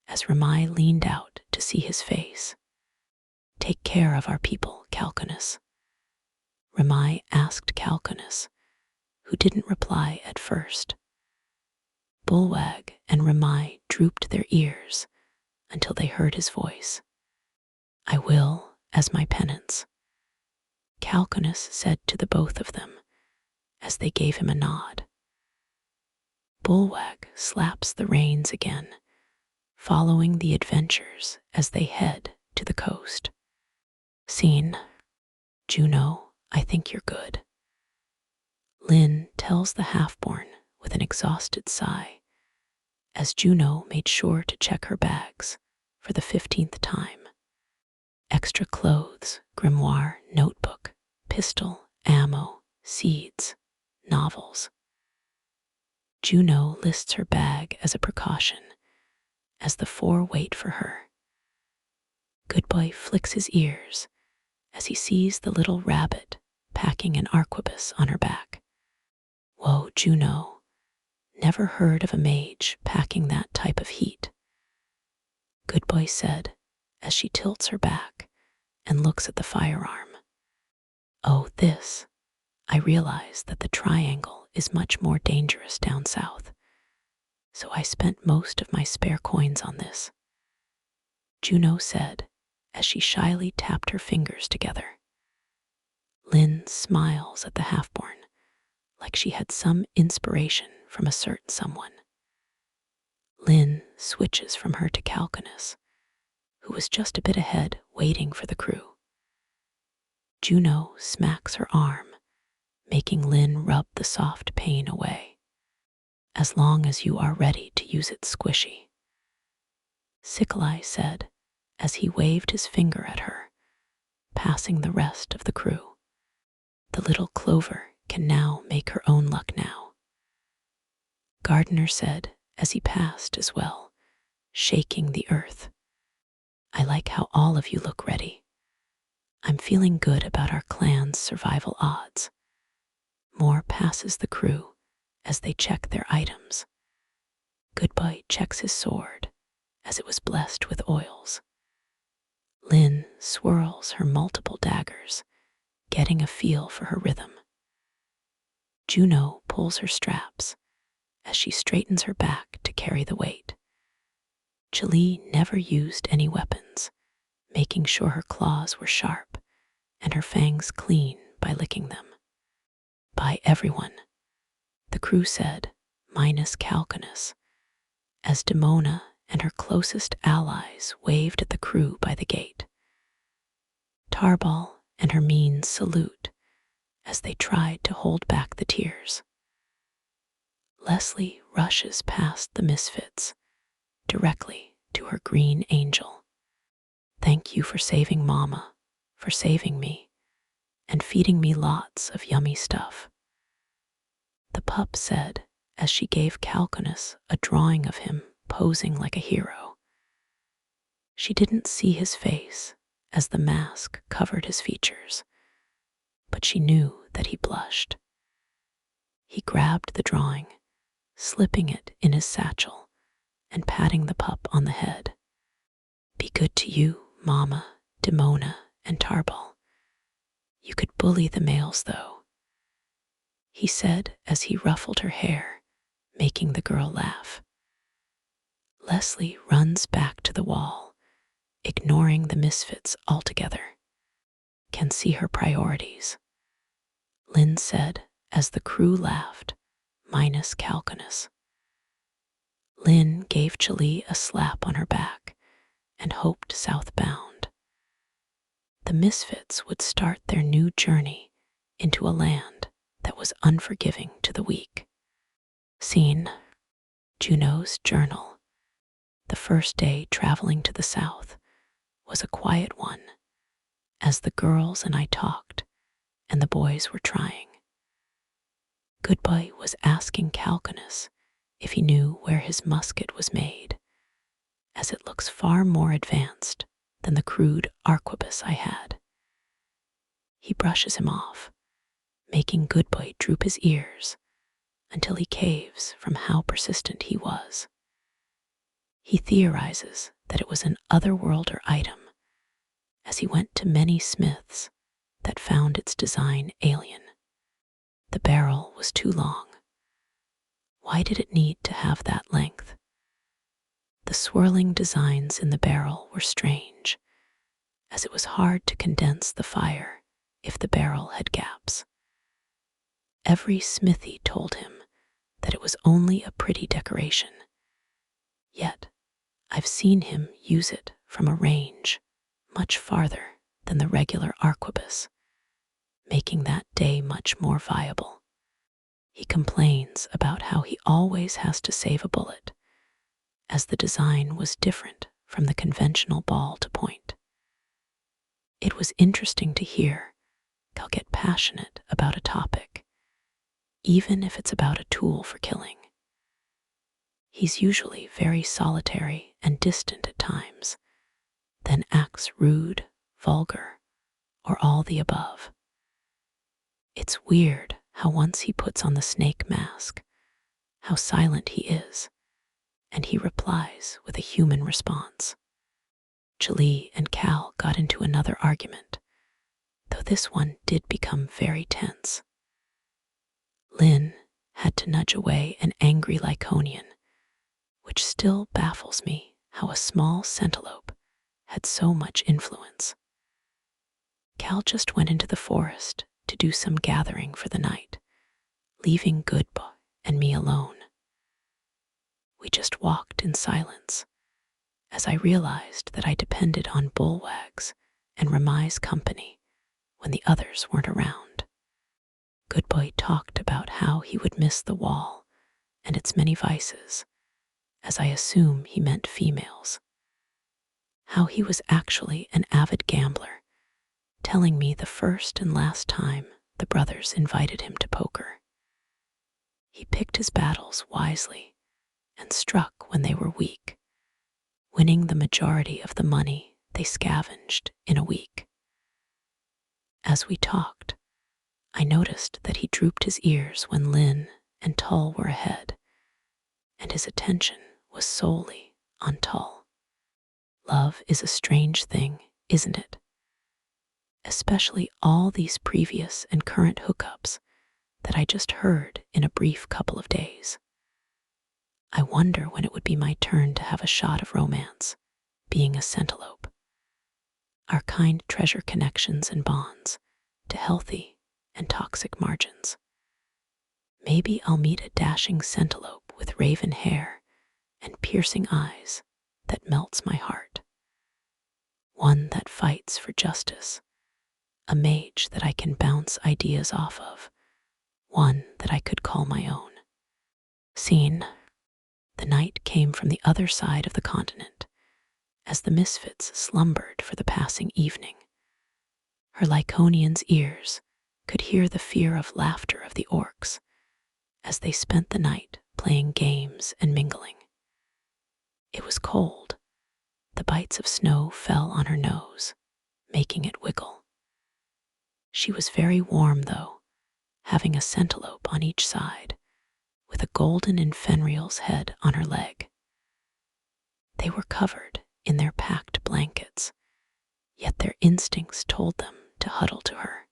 as Ramai leaned out to see his face. Take care of our people, Calconus. Ramai asked Calconus, who didn't reply at first. Bulwag and Ramai drooped their ears until they heard his voice. I will, as my penance, Calconus said to the both of them as they gave him a nod. Bulwag slaps the reins again, following the adventures as they head to the coast. Scene. Juno, I think you're good. Lynn tells the half-born with an exhausted sigh as Juno made sure to check her bags for the 15th time. Extra clothes, grimoire, notebook, pistol, ammo, seeds, novels. Juno lists her bag as a precaution as the four wait for her. Goodboy flicks his ears as he sees the little rabbit packing an arquebus on her back. Whoa, Juno, never heard of a mage packing that type of heat, Goodboy said as she tilts her back and looks at the firearm. Oh, this. I realize that the triangle is much more dangerous down south, so I spent most of my spare coins on this, Juno said as she shyly tapped her fingers together. Lynn smiles at the half-born like she had some inspiration from a certain someone. Lynn switches from her to Calconus, who was just a bit ahead waiting for the crew. Juno smacks her arm, making Lynn rub the soft pain away. As long as you are ready to use it squishy. Tulee said as he waved his finger at her, passing the rest of the crew. The little clover can now make her own luck now. Gardener said as he passed as well, shaking the earth. I like how all of you look ready. I'm feeling good about our clan's survival odds. Moore passes the crew as they check their items. Goodboy checks his sword as it was blessed with oils. Lynn swirls her multiple daggers, getting a feel for her rhythm. Juno pulls her straps as she straightens her back to carry the weight. Tulee never used any weapons, making sure her claws were sharp and her fangs clean by licking them. Bye, everyone, the crew said, minus Calconus, as Demona and her closest allies waved at the crew by the gate. Tarball and her means salute as they tried to hold back the tears. Leslie rushes past the Misfits, directly to her green angel. Thank you for saving Mama, for saving me, and feeding me lots of yummy stuff. The pup said as she gave Calconus a drawing of him posing like a hero. She didn't see his face as the mask covered his features, but she knew that he blushed. He grabbed the drawing, slipping it in his satchel and patting the pup on the head. Be good to you, Mama, Demona, and Tarball. You could bully the males, though, he said as he ruffled her hair, making the girl laugh. Leslie runs back to the wall, ignoring the Misfits altogether. Can see her priorities, Lynn said as the crew laughed, minus Calconus. Lynn gave Tulee a slap on her back and hoped southbound. The Misfits would start their new journey into a land that was unforgiving to the weak. Scene: Juno's journal. The first day traveling to the south was a quiet one, as the girls and I talked and the boys were trying. Goodboy was asking Calconus if he knew where his musket was made, as it looks far more advanced than the crude arquebus I had. He brushes him off, making Goodboy droop his ears until he caves from how persistent he was. He theorizes that it was an otherworlder item, as he went to many smiths that found its design alien. The barrel was too long. Why did it need to have that length? The swirling designs in the barrel were strange, as it was hard to condense the fire if the barrel had gaps. Every smithy told him that it was only a pretty decoration. Yet, I've seen him use it from a range much farther than the regular arquebus, making that day much more viable. He complains about how he always has to save a bullet, as the design was different from the conventional ball to point. It was interesting to hear Cal get passionate about a topic, even if it's about a tool for killing. He's usually very solitary and distant at times, then acts rude, vulgar, or all the above. It's weird how once he puts on the snake mask, how silent he is, and he replies with a human response. Tulee and Cal got into another argument, though this one did become very tense. Lynn had to nudge away an angry Lyconian, which still baffles me how a small centelope had so much influence. Cal just went into the forest to do some gathering for the night, leaving Goodboy and me alone. We just walked in silence, as I realized that I depended on Bullwags and Ramai's company when the others weren't around. Goodboy talked about how he would miss the wall and its many vices, as I assume he meant females. how he was actually an avid gambler, telling me the first and last time the brothers invited him to poker. He picked his battles wisely and struck when they were weak, winning the majority of the money they scavenged in a week. As we talked, I noticed that he drooped his ears when Lynn and Tull were ahead, and his attention was solely on Tull. Love is a strange thing, isn't it? Especially all these previous and current hookups that I just heard in a brief couple of days. I wonder when it would be my turn to have a shot of romance, being a centalope. Our kind treasure connections and bonds to healthy and toxic margins. Maybe I'll meet a dashing centalope with raven hair and piercing eyes that melts my heart. One that fights for justice, a mage that I can bounce ideas off of, one that I could call my own. Scene. The night came from the other side of the continent, as the Misfits slumbered for the passing evening. Her Lyconian's ears could hear the fear of laughter of the Orcs as they spent the night playing games and mingling. It was cold. The bites of snow fell on her nose, making it wiggle. She was very warm, though, having a centalope on each side, with a golden infenrial's head on her leg. They were covered in their packed blankets, yet their instincts told them to huddle to her.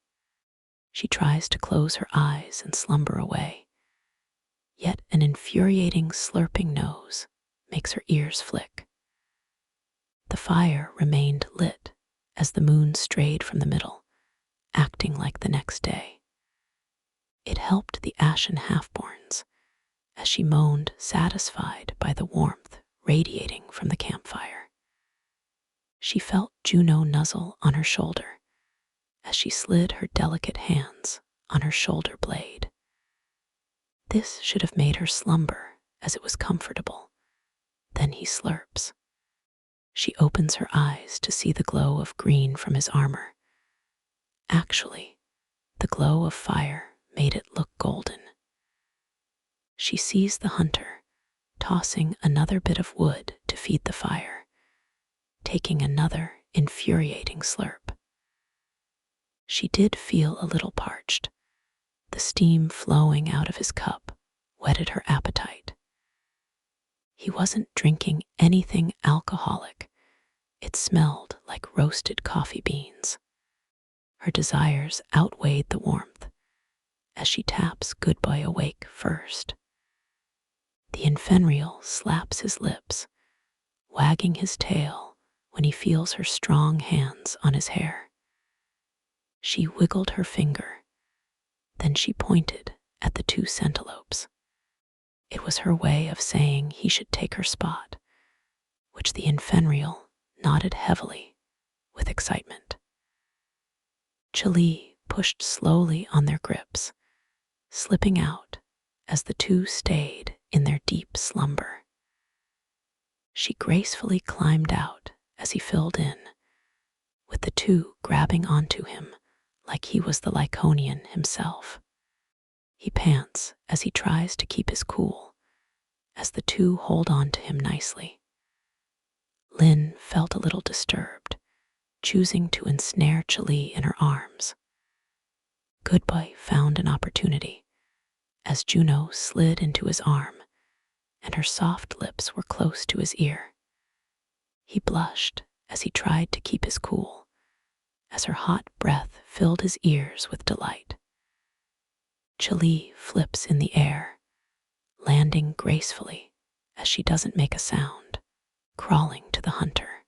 She tries to close her eyes and slumber away, yet an infuriating slurping nose makes her ears flick. The fire remained lit as the moon strayed from the middle, acting like the next day. It helped the ashen half-borns as she moaned, satisfied by the warmth radiating from the campfire. She felt Juno nuzzle on her shoulder as she slid her delicate hands on her shoulder blade. This should have made her slumber, as it was comfortable. Then he slurps. She opens her eyes to see the glow of green from his armor. Actually, the glow of fire made it look golden. She sees the hunter tossing another bit of wood to feed the fire, taking another infuriating slurp. She did feel a little parched. The steam flowing out of his cup whetted her appetite. He wasn't drinking anything alcoholic. It smelled like roasted coffee beans. Her desires outweighed the warmth as she taps Goodboy awake first. The infenrial slaps his lips, wagging his tail when he feels her strong hands on his hair. She wiggled her finger, then she pointed at the two centalopes. It was her way of saying he should take her spot, which the infenrial nodded heavily with excitement. Tulee pushed slowly on their grips, slipping out as the two stayed in their deep slumber. She gracefully climbed out as he filled in, with the two grabbing onto him like he was the Lyconian himself. He pants as he tries to keep his cool, as the two hold on to him nicely. Lynn felt a little disturbed, choosing to ensnare Tulee in her arms. Goodboy found an opportunity, as Juno slid into his arm, and her soft lips were close to his ear. He blushed as he tried to keep his cool, as her hot breath filled his ears with delight. Tulee flips in the air, landing gracefully as she doesn't make a sound, crawling to the hunter.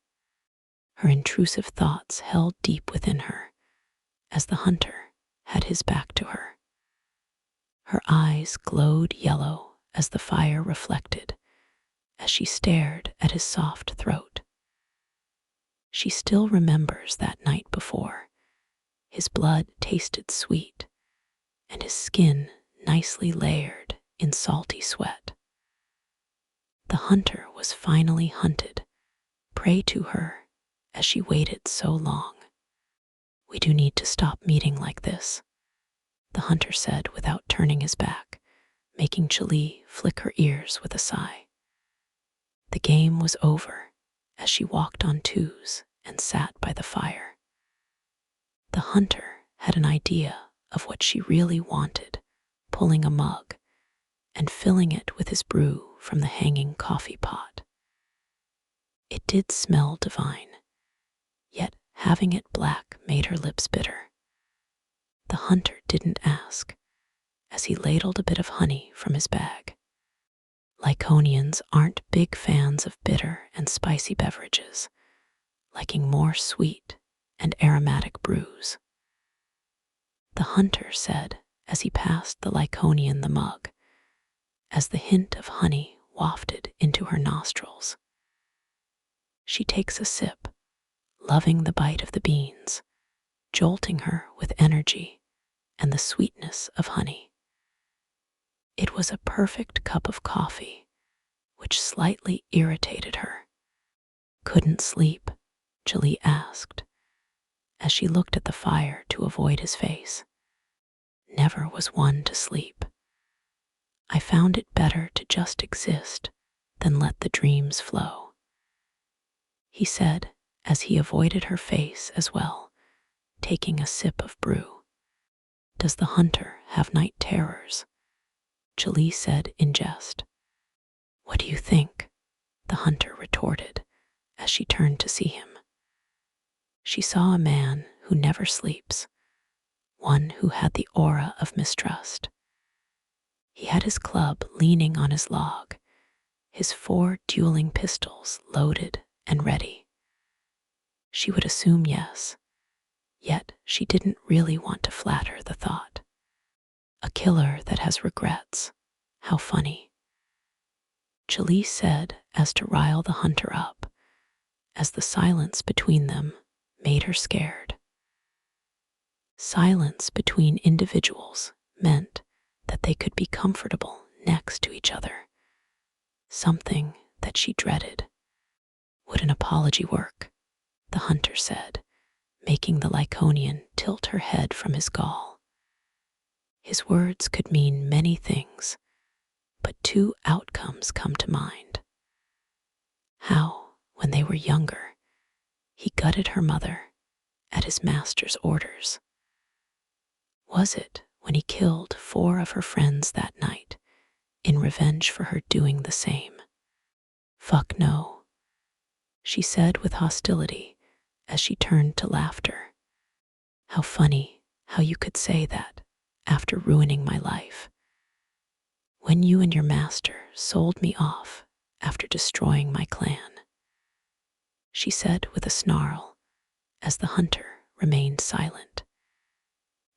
Her intrusive thoughts held deep within her, as the hunter had his back to her. Her eyes glowed yellow as the fire reflected, as she stared at his soft throat. She still remembers that night before. His blood tasted sweet, and his skin nicely layered in salty sweat. The hunter was finally hunted, prey to her as she waited so long. "We do need to stop meeting like this," the hunter said without turning his back, making Tulee flick her ears with a sigh. The game was over as she walked on twos and sat by the fire. The hunter had an idea of what she really wanted, pulling a mug and filling it with his brew from the hanging coffee pot. It did smell divine, yet having it black made her lips bitter. The hunter didn't ask, as he ladled a bit of honey from his bag. Lyconians aren't big fans of bitter and spicy beverages, liking more sweet and aromatic brews. The hunter said as he passed the Lyconian the mug, as the hint of honey wafted into her nostrils. She takes a sip, loving the bite of the beans, jolting her with energy and the sweetness of honey. It was a perfect cup of coffee, which slightly irritated her. "Couldn't sleep?" Tulee asked, as she looked at the fire to avoid his face. "Never was one to sleep. I found it better to just exist than let the dreams flow," he said as he avoided her face as well, taking a sip of brew. "Does the hunter have night terrors?" Tulee said in jest. "What do you think?" the hunter retorted as she turned to see him. She saw a man who never sleeps, one who had the aura of mistrust. He had his club leaning on his log, his 4 dueling pistols loaded and ready. She would assume yes, yet she didn't really want to flatter the thought. A killer that has regrets. How funny. Tulee said as to rile the hunter up, as the silence between them made her scared. Silence between individuals meant that they could be comfortable next to each other, something that she dreaded. "Would an apology work?" the hunter said, making the Lyconian tilt her head from his gall. His words could mean many things, but 2 outcomes come to mind. How, when they were younger, he gutted her mother at his master's orders. Was it when he killed 4 of her friends that night in revenge for her doing the same? "Fuck no," she said with hostility as she turned to laughter. "How funny how you could say that after ruining my life. When you and your master sold me off after destroying my clan," she said with a snarl as the hunter remained silent.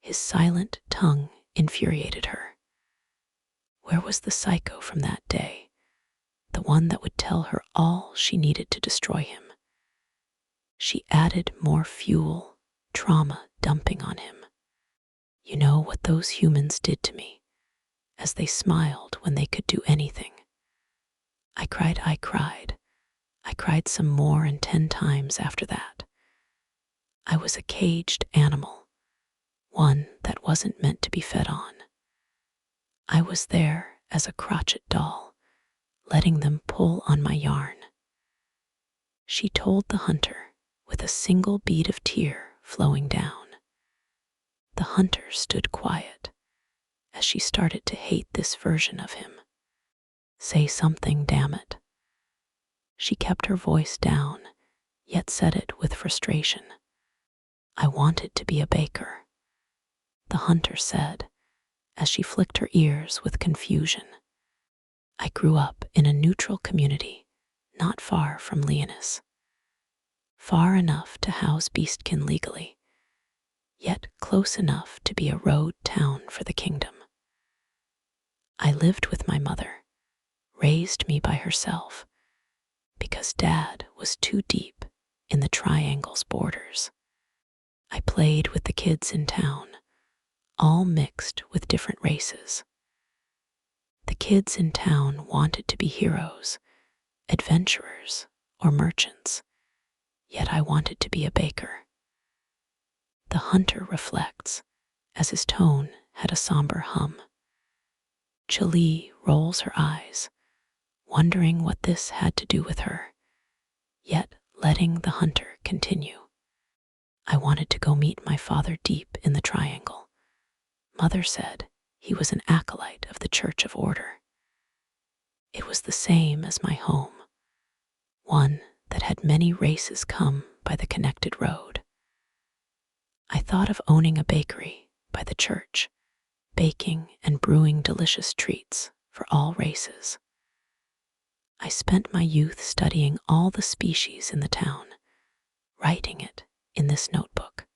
His silent tongue infuriated her. Where was the psycho from that day, the one that would tell her all she needed to destroy him? She added more fuel, trauma dumping on him. "You know what those humans did to me," as they smiled when they could do anything. I cried some more and 10 times after that. I was a caged animal, one that wasn't meant to be fed on. I was there as a crotchet doll, letting them pull on my yarn. She told the hunter with a single bead of tear flowing down. The hunter stood quiet as she started to hate this version of him. "Say something, damn it." She kept her voice down, yet said it with frustration. "I wanted to be a baker," the hunter said as she flicked her ears with confusion. "I grew up in a neutral community not far from Lyconius, far enough to house beastkin legally, yet close enough to be a road town for the kingdom. I lived with my mother, raised me by herself, because Dad was too deep in the triangle's borders. I played with the kids in town, all mixed with different races. The kids in town wanted to be heroes, adventurers, or merchants, yet I wanted to be a baker. The hunter reflects, as his tone had a somber hum. Tulee rolls her eyes, wondering what this had to do with her, yet letting the hunter continue. I wanted to go meet my father deep in the triangle. Mother said he was an acolyte of the Church of Order. It was the same as my home, one that had many races come by the connected road. I thought of owning a bakery by the church, baking and brewing delicious treats for all races. I spent my youth studying all the species in the town, writing it in this notebook.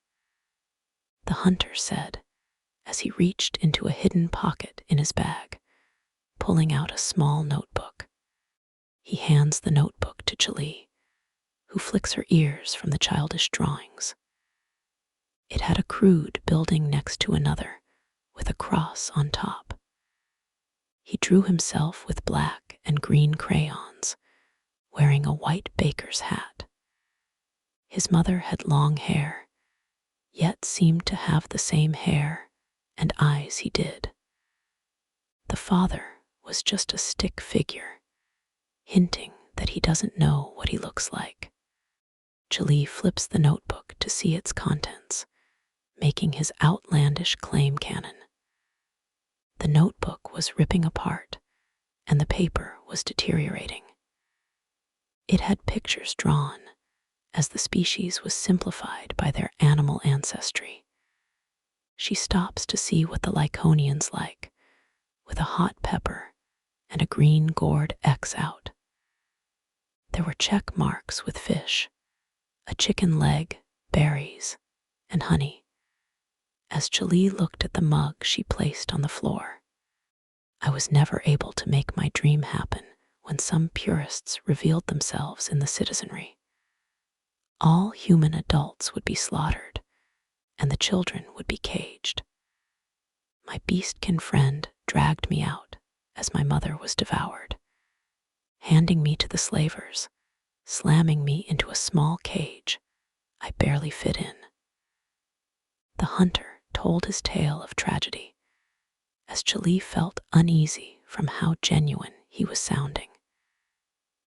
The hunter said, as he reached into a hidden pocket in his bag, pulling out a small notebook. He hands the notebook to Tulee, who flicks her ears from the childish drawings. It had a crude building next to another, with a cross on top. He drew himself with black and green crayons, wearing a white baker's hat. His mother had long hair, yet seemed to have the same hair and eyes he did. The father was just a stick figure, hinting that he doesn't know what he looks like. Tulee flips the notebook to see its contents, making his outlandish claim canon. The notebook was ripping apart, and the paper was deteriorating. It had pictures drawn, as the species was simplified by their animal ancestry. She stops to see what the Lyconians like, with a hot pepper and a green gourd X out. There were check marks with fish, a chicken leg, berries, and honey. As Tulee looked at the mug she placed on the floor, I was never able to make my dream happen when some purists revealed themselves in the citizenry. All human adults would be slaughtered, and the children would be caged. My beastkin friend dragged me out as my mother was devoured, handing me to the slavers, slamming me into a small cage I barely fit in. The hunter told his tale of tragedy, as Tulee felt uneasy from how genuine he was sounding.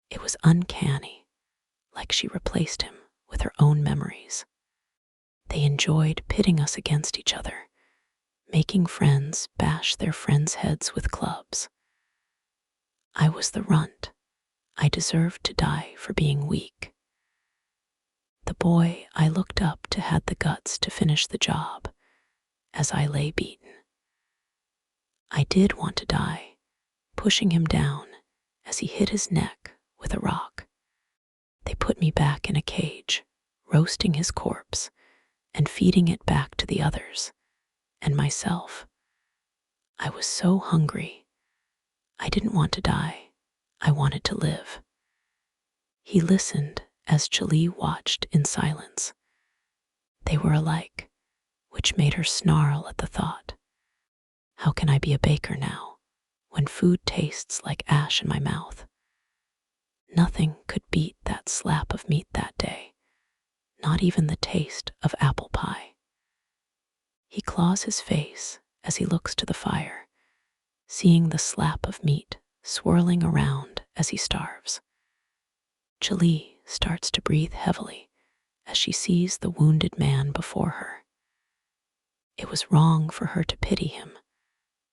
It was uncanny, like she replaced him with her own memories. They enjoyed pitting us against each other, making friends bash their friends' heads with clubs. I was the runt. I deserved to die for being weak. The boy I looked up to had the guts to finish the job, as I lay beaten. I did want to die, pushing him down as he hit his neck with a rock. They put me back in a cage, roasting his corpse and feeding it back to the others and myself. I was so hungry. I didn't want to die. I wanted to live. He listened as Tulee watched in silence. They were alike, which made her snarl at the thought. How can I be a baker now, when food tastes like ash in my mouth? Nothing could beat that slap of meat that day, not even the taste of apple pie. He claws his face as he looks to the fire, seeing the slap of meat swirling around as he starves. Tulee starts to breathe heavily as she sees the wounded man before her. It was wrong for her to pity him.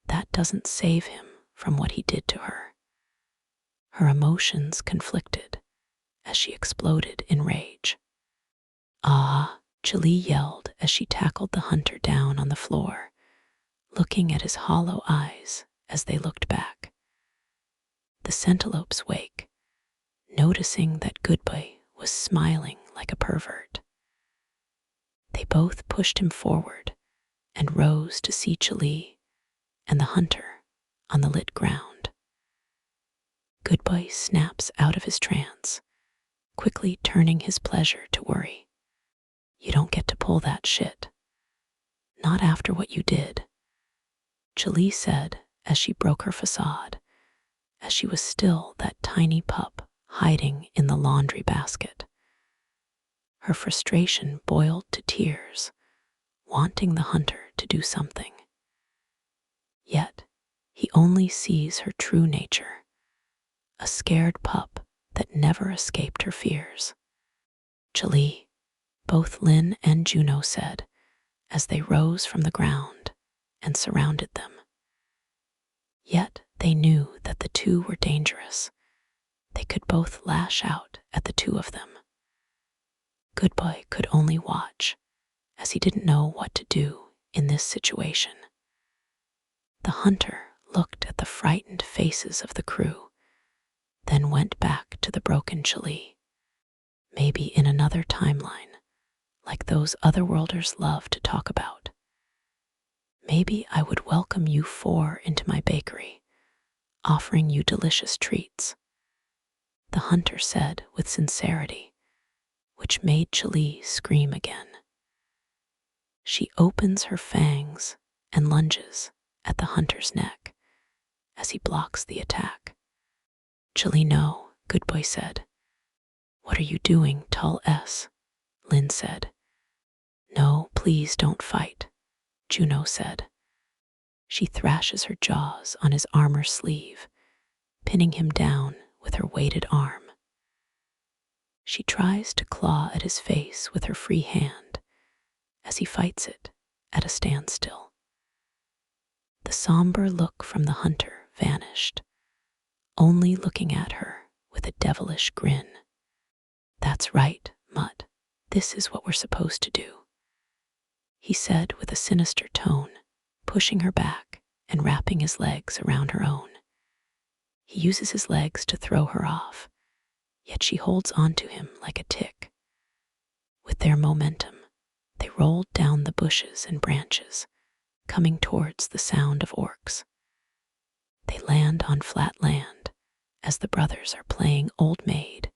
That doesn't save him from what he did to her. Her emotions conflicted as she exploded in rage. Ah, Tulee yelled as she tackled the hunter down on the floor, looking at his hollow eyes as they looked back. The centelopes wake, noticing that Goodboy was smiling like a pervert. They both pushed him forward and rose to see Tulee and the hunter on the lit ground. Goodboy snaps out of his trance, quickly turning his pleasure to worry. You don't get to pull that shit. Not after what you did, Tulee said as she broke her facade, as she was still that tiny pup hiding in the laundry basket. Her frustration boiled to tears, wanting the hunter to do something. Yet, he only sees her true nature, a scared pup that never escaped her fears. Tulee, both Lynn and Juno said, as they rose from the ground and surrounded them. Yet they knew that the two were dangerous. They could both lash out at the two of them. Goodboy could only watch, as he didn't know what to do in this situation. The hunter looked at the frightened faces of the crew, then went back to the broken Tulee. Maybe in another timeline, like those otherworlders love to talk about. Maybe I would welcome you four into my bakery, offering you delicious treats, the hunter said with sincerity, which made Tulee scream again. She opens her fangs and lunges at the hunter's neck as he blocks the attack. Tulee, no, Goodboy said. What are you doing, Tall S? Lynn said. No, please don't fight, Juno said. She thrashes her jaws on his armor sleeve, pinning him down with her weighted arm. She tries to claw at his face with her free hand as he fights it at a standstill. The somber look from the hunter vanished, only looking at her with a devilish grin. That's right, Mutt. This is what we're supposed to do, he said with a sinister tone, pushing her back and wrapping his legs around her own. He uses his legs to throw her off, yet she holds onto him like a tick. With their momentum, they rolled down the bushes and branches, coming towards the sound of orcs. They land on flat land as the brothers are playing Old Maid,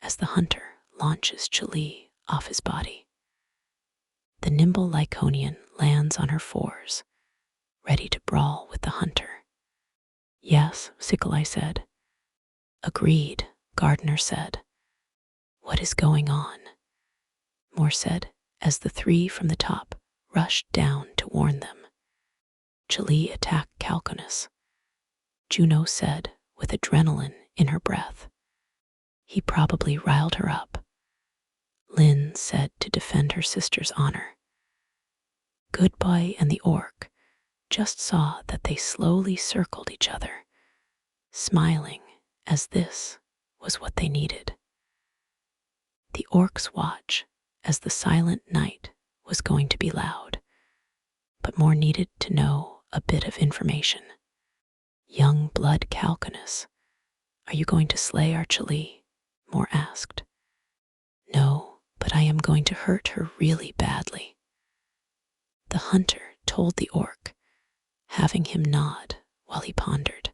as the hunter launches Tulee off his body. The nimble Lyconian lands on her fours, ready to brawl with the hunter. Yes, Sickle said. Agreed, Gardner said. What is going on? Moore said, as the three from the top rushed down to warn them. Tulee attacked Calconus, Juno said with adrenaline in her breath. He probably riled her up, Lynn said to defend her sister's honor. Goodboy and the orc just saw that they slowly circled each other, smiling as this was what they needed. The orcs watch as the silent night was going to be loud, but Moore needed to know a bit of information. Young blood Calconus, are you going to slay our Tulee? Moore asked. No, but I am going to hurt her really badly, the hunter told the orc, having him nod while he pondered.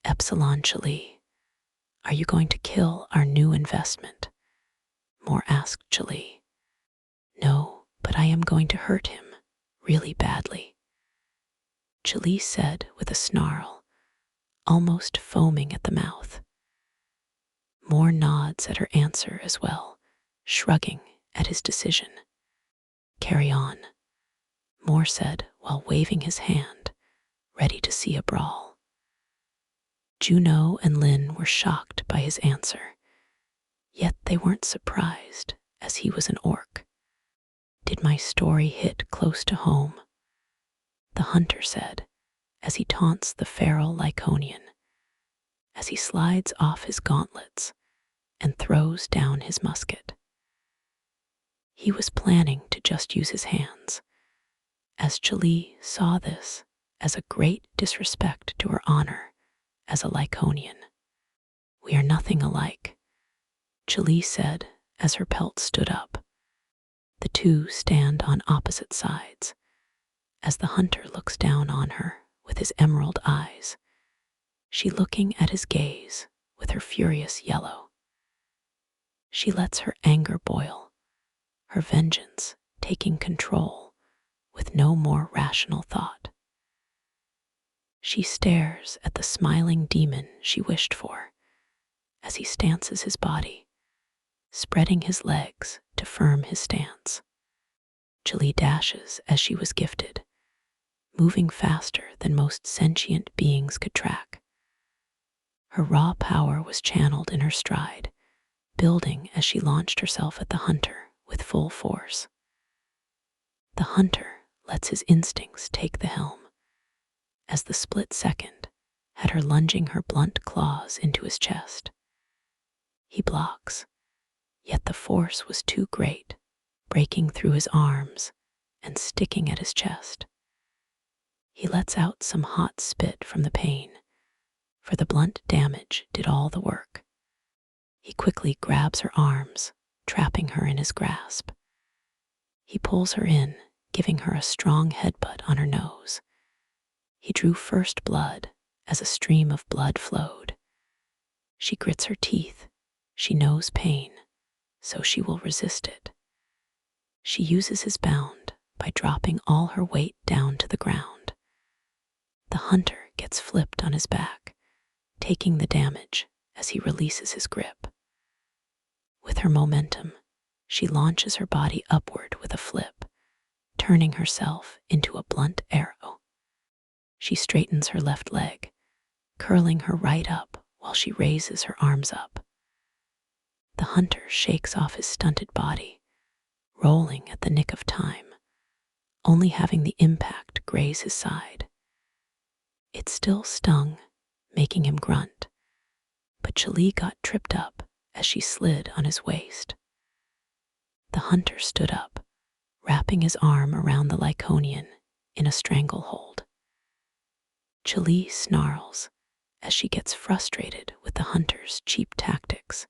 Epsilon Tulee, are you going to kill our new investment? Moore asked Tulee. No, but I am going to hurt him really badly, Tulee said with a snarl, almost foaming at the mouth. Moore nods at her answer as well, shrugging at his decision. Carry on, Moore said while waving his hand, ready to see a brawl. Juno and Lynn were shocked by his answer, yet they weren't surprised as he was an orc. Did my story hit close to home? The hunter said as he taunts the feral Lyconian, as he slides off his gauntlets and throws down his musket. He was planning to just use his hands, as Tulee saw this as a great disrespect to her honor as a Lyconian. We are nothing alike, Tulee said as her pelt stood up. The two stand on opposite sides, as the hunter looks down on her with his emerald eyes, she looking at his gaze with her furious yellow. She lets her anger boil, her vengeance taking control with no more rational thought. She stares at the smiling demon she wished for as he stances his body, spreading his legs to firm his stance. Tulee dashes as she was gifted, moving faster than most sentient beings could track. Her raw power was channeled in her stride, building as she launched herself at the hunter with full force. The hunter lets his instincts take the helm, as the split second had her lunging her blunt claws into his chest. He blocks, yet the force was too great, breaking through his arms and sticking at his chest. He lets out some hot spit from the pain, for the blunt damage did all the work. He quickly grabs her arms, trapping her in his grasp. He pulls her in, giving her a strong headbutt on her nose. He drew first blood as a stream of blood flowed. She grits her teeth. She knows pain, so she will resist it. She uses his bound by dropping all her weight down to the ground. The hunter gets flipped on his back, taking the damage as he releases his grip. With her momentum, she launches her body upward with a flip, turning herself into a blunt arrow. She straightens her left leg, curling her right up while she raises her arms up. The hunter shakes off his stunted body, rolling at the nick of time, only having the impact graze his side. It still stung, making him grunt, but Tulee got tripped up as she slid on his waist. The hunter stood up, wrapping his arm around the Lyconian in a stranglehold. Tulee snarls as she gets frustrated with the hunter's cheap tactics,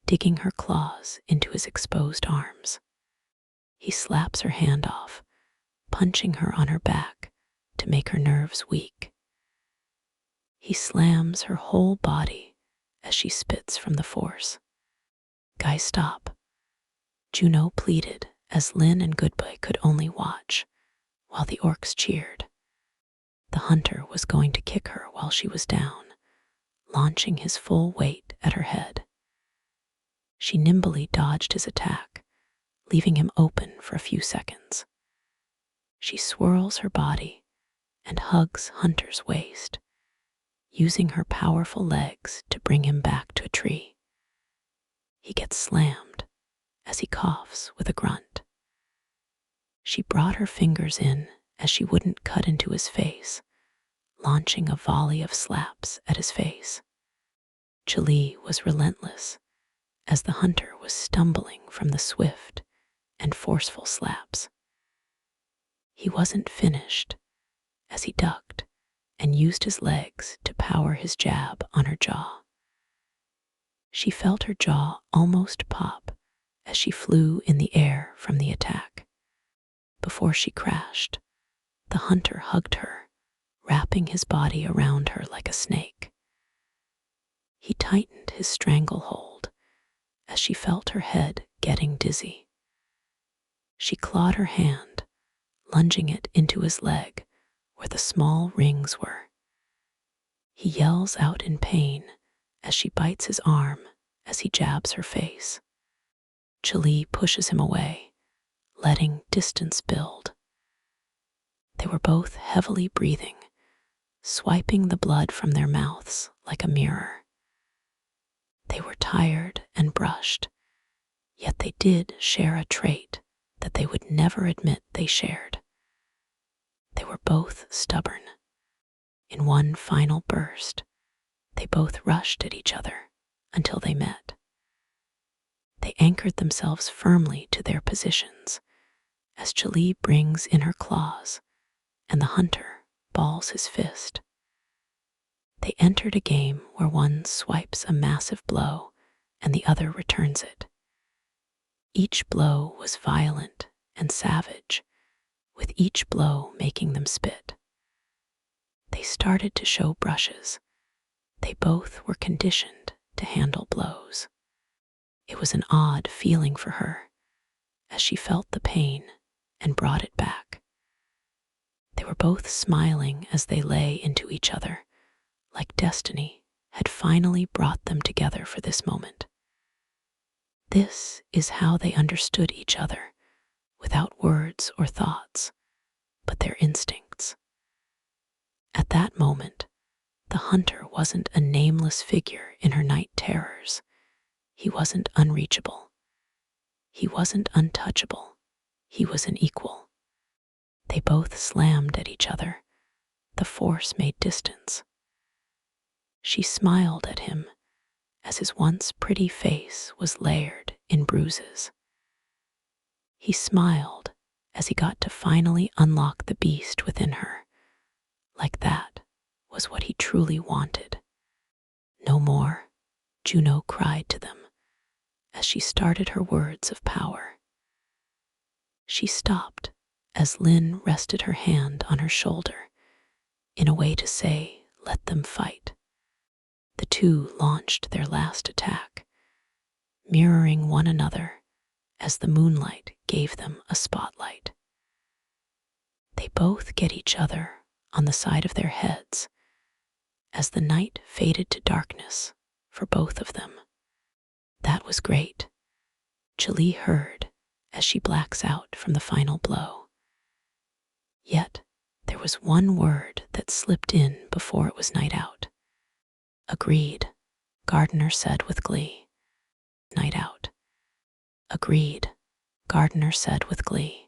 digging her claws into his exposed arms. He slaps her hand off, punching her on her back to make her nerves weak. He slams her whole body as she spits from the force. "Guy, stop," Juno pleaded as Lynn and Goodboy could only watch, while the orcs cheered. The hunter was going to kick her while she was down, launching his full weight at her head. She nimbly dodged his attack, leaving him open for a few seconds. She swirls her body and hugs Hunter's waist, using her powerful legs to bring him back to a tree. He gets slammed as he coughs with a grunt. She brought her fingers in as she wouldn't cut into his face, launching a volley of slaps at his face. Tulee was relentless as the hunter was stumbling from the swift and forceful slaps. He wasn't finished as he ducked and used his legs to power his jab on her jaw. She felt her jaw almost pop as she flew in the air from the attack. Before she crashed, the hunter hugged her, wrapping his body around her like a snake. He tightened his stranglehold as she felt her head getting dizzy. She clawed her hand, lunging it into his leg where the small rings were. He yells out in pain as she bites his arm as he jabs her face. Tulee pushes him away, letting distance build. They were both heavily breathing, swiping the blood from their mouths like a mirror. They were tired and brushed, yet they did share a trait that they would never admit they shared. They were both stubborn. In one final burst, they both rushed at each other until they met. They anchored themselves firmly to their positions as Tulee brings in her claws and the hunter balls his fist. They entered a game where one swipes a massive blow and the other returns it. Each blow was violent and savage, with each blow making them spit. They started to show brushes. They both were conditioned to handle blows. It was an odd feeling for her as she felt the pain and brought it back. They were both smiling as they lay into each other, like destiny had finally brought them together for this moment. This is how they understood each other, without words or thoughts, but their instincts. At that moment, the hunter wasn't a nameless figure in her night terrors. He wasn't unreachable. He wasn't untouchable. He was an equal. They both slammed at each other. The force made distance. She smiled at him as his once pretty face was layered in bruises. He smiled as he got to finally unlock the beast within her. Like that was what he truly wanted. No more, Juno cried to them as she started her words of power. She stopped as Lynn rested her hand on her shoulder in a way to say, "Let them fight." The two launched their last attack, mirroring one another as the moonlight gave them a spotlight. They both get each other on the side of their heads as the night faded to darkness for both of them. That was great, Tulee heard as she blacks out from the final blow. Yet there was one word that slipped in before it was night out. Agreed, Gardner said with glee. Night out. Agreed, Gardner said with glee.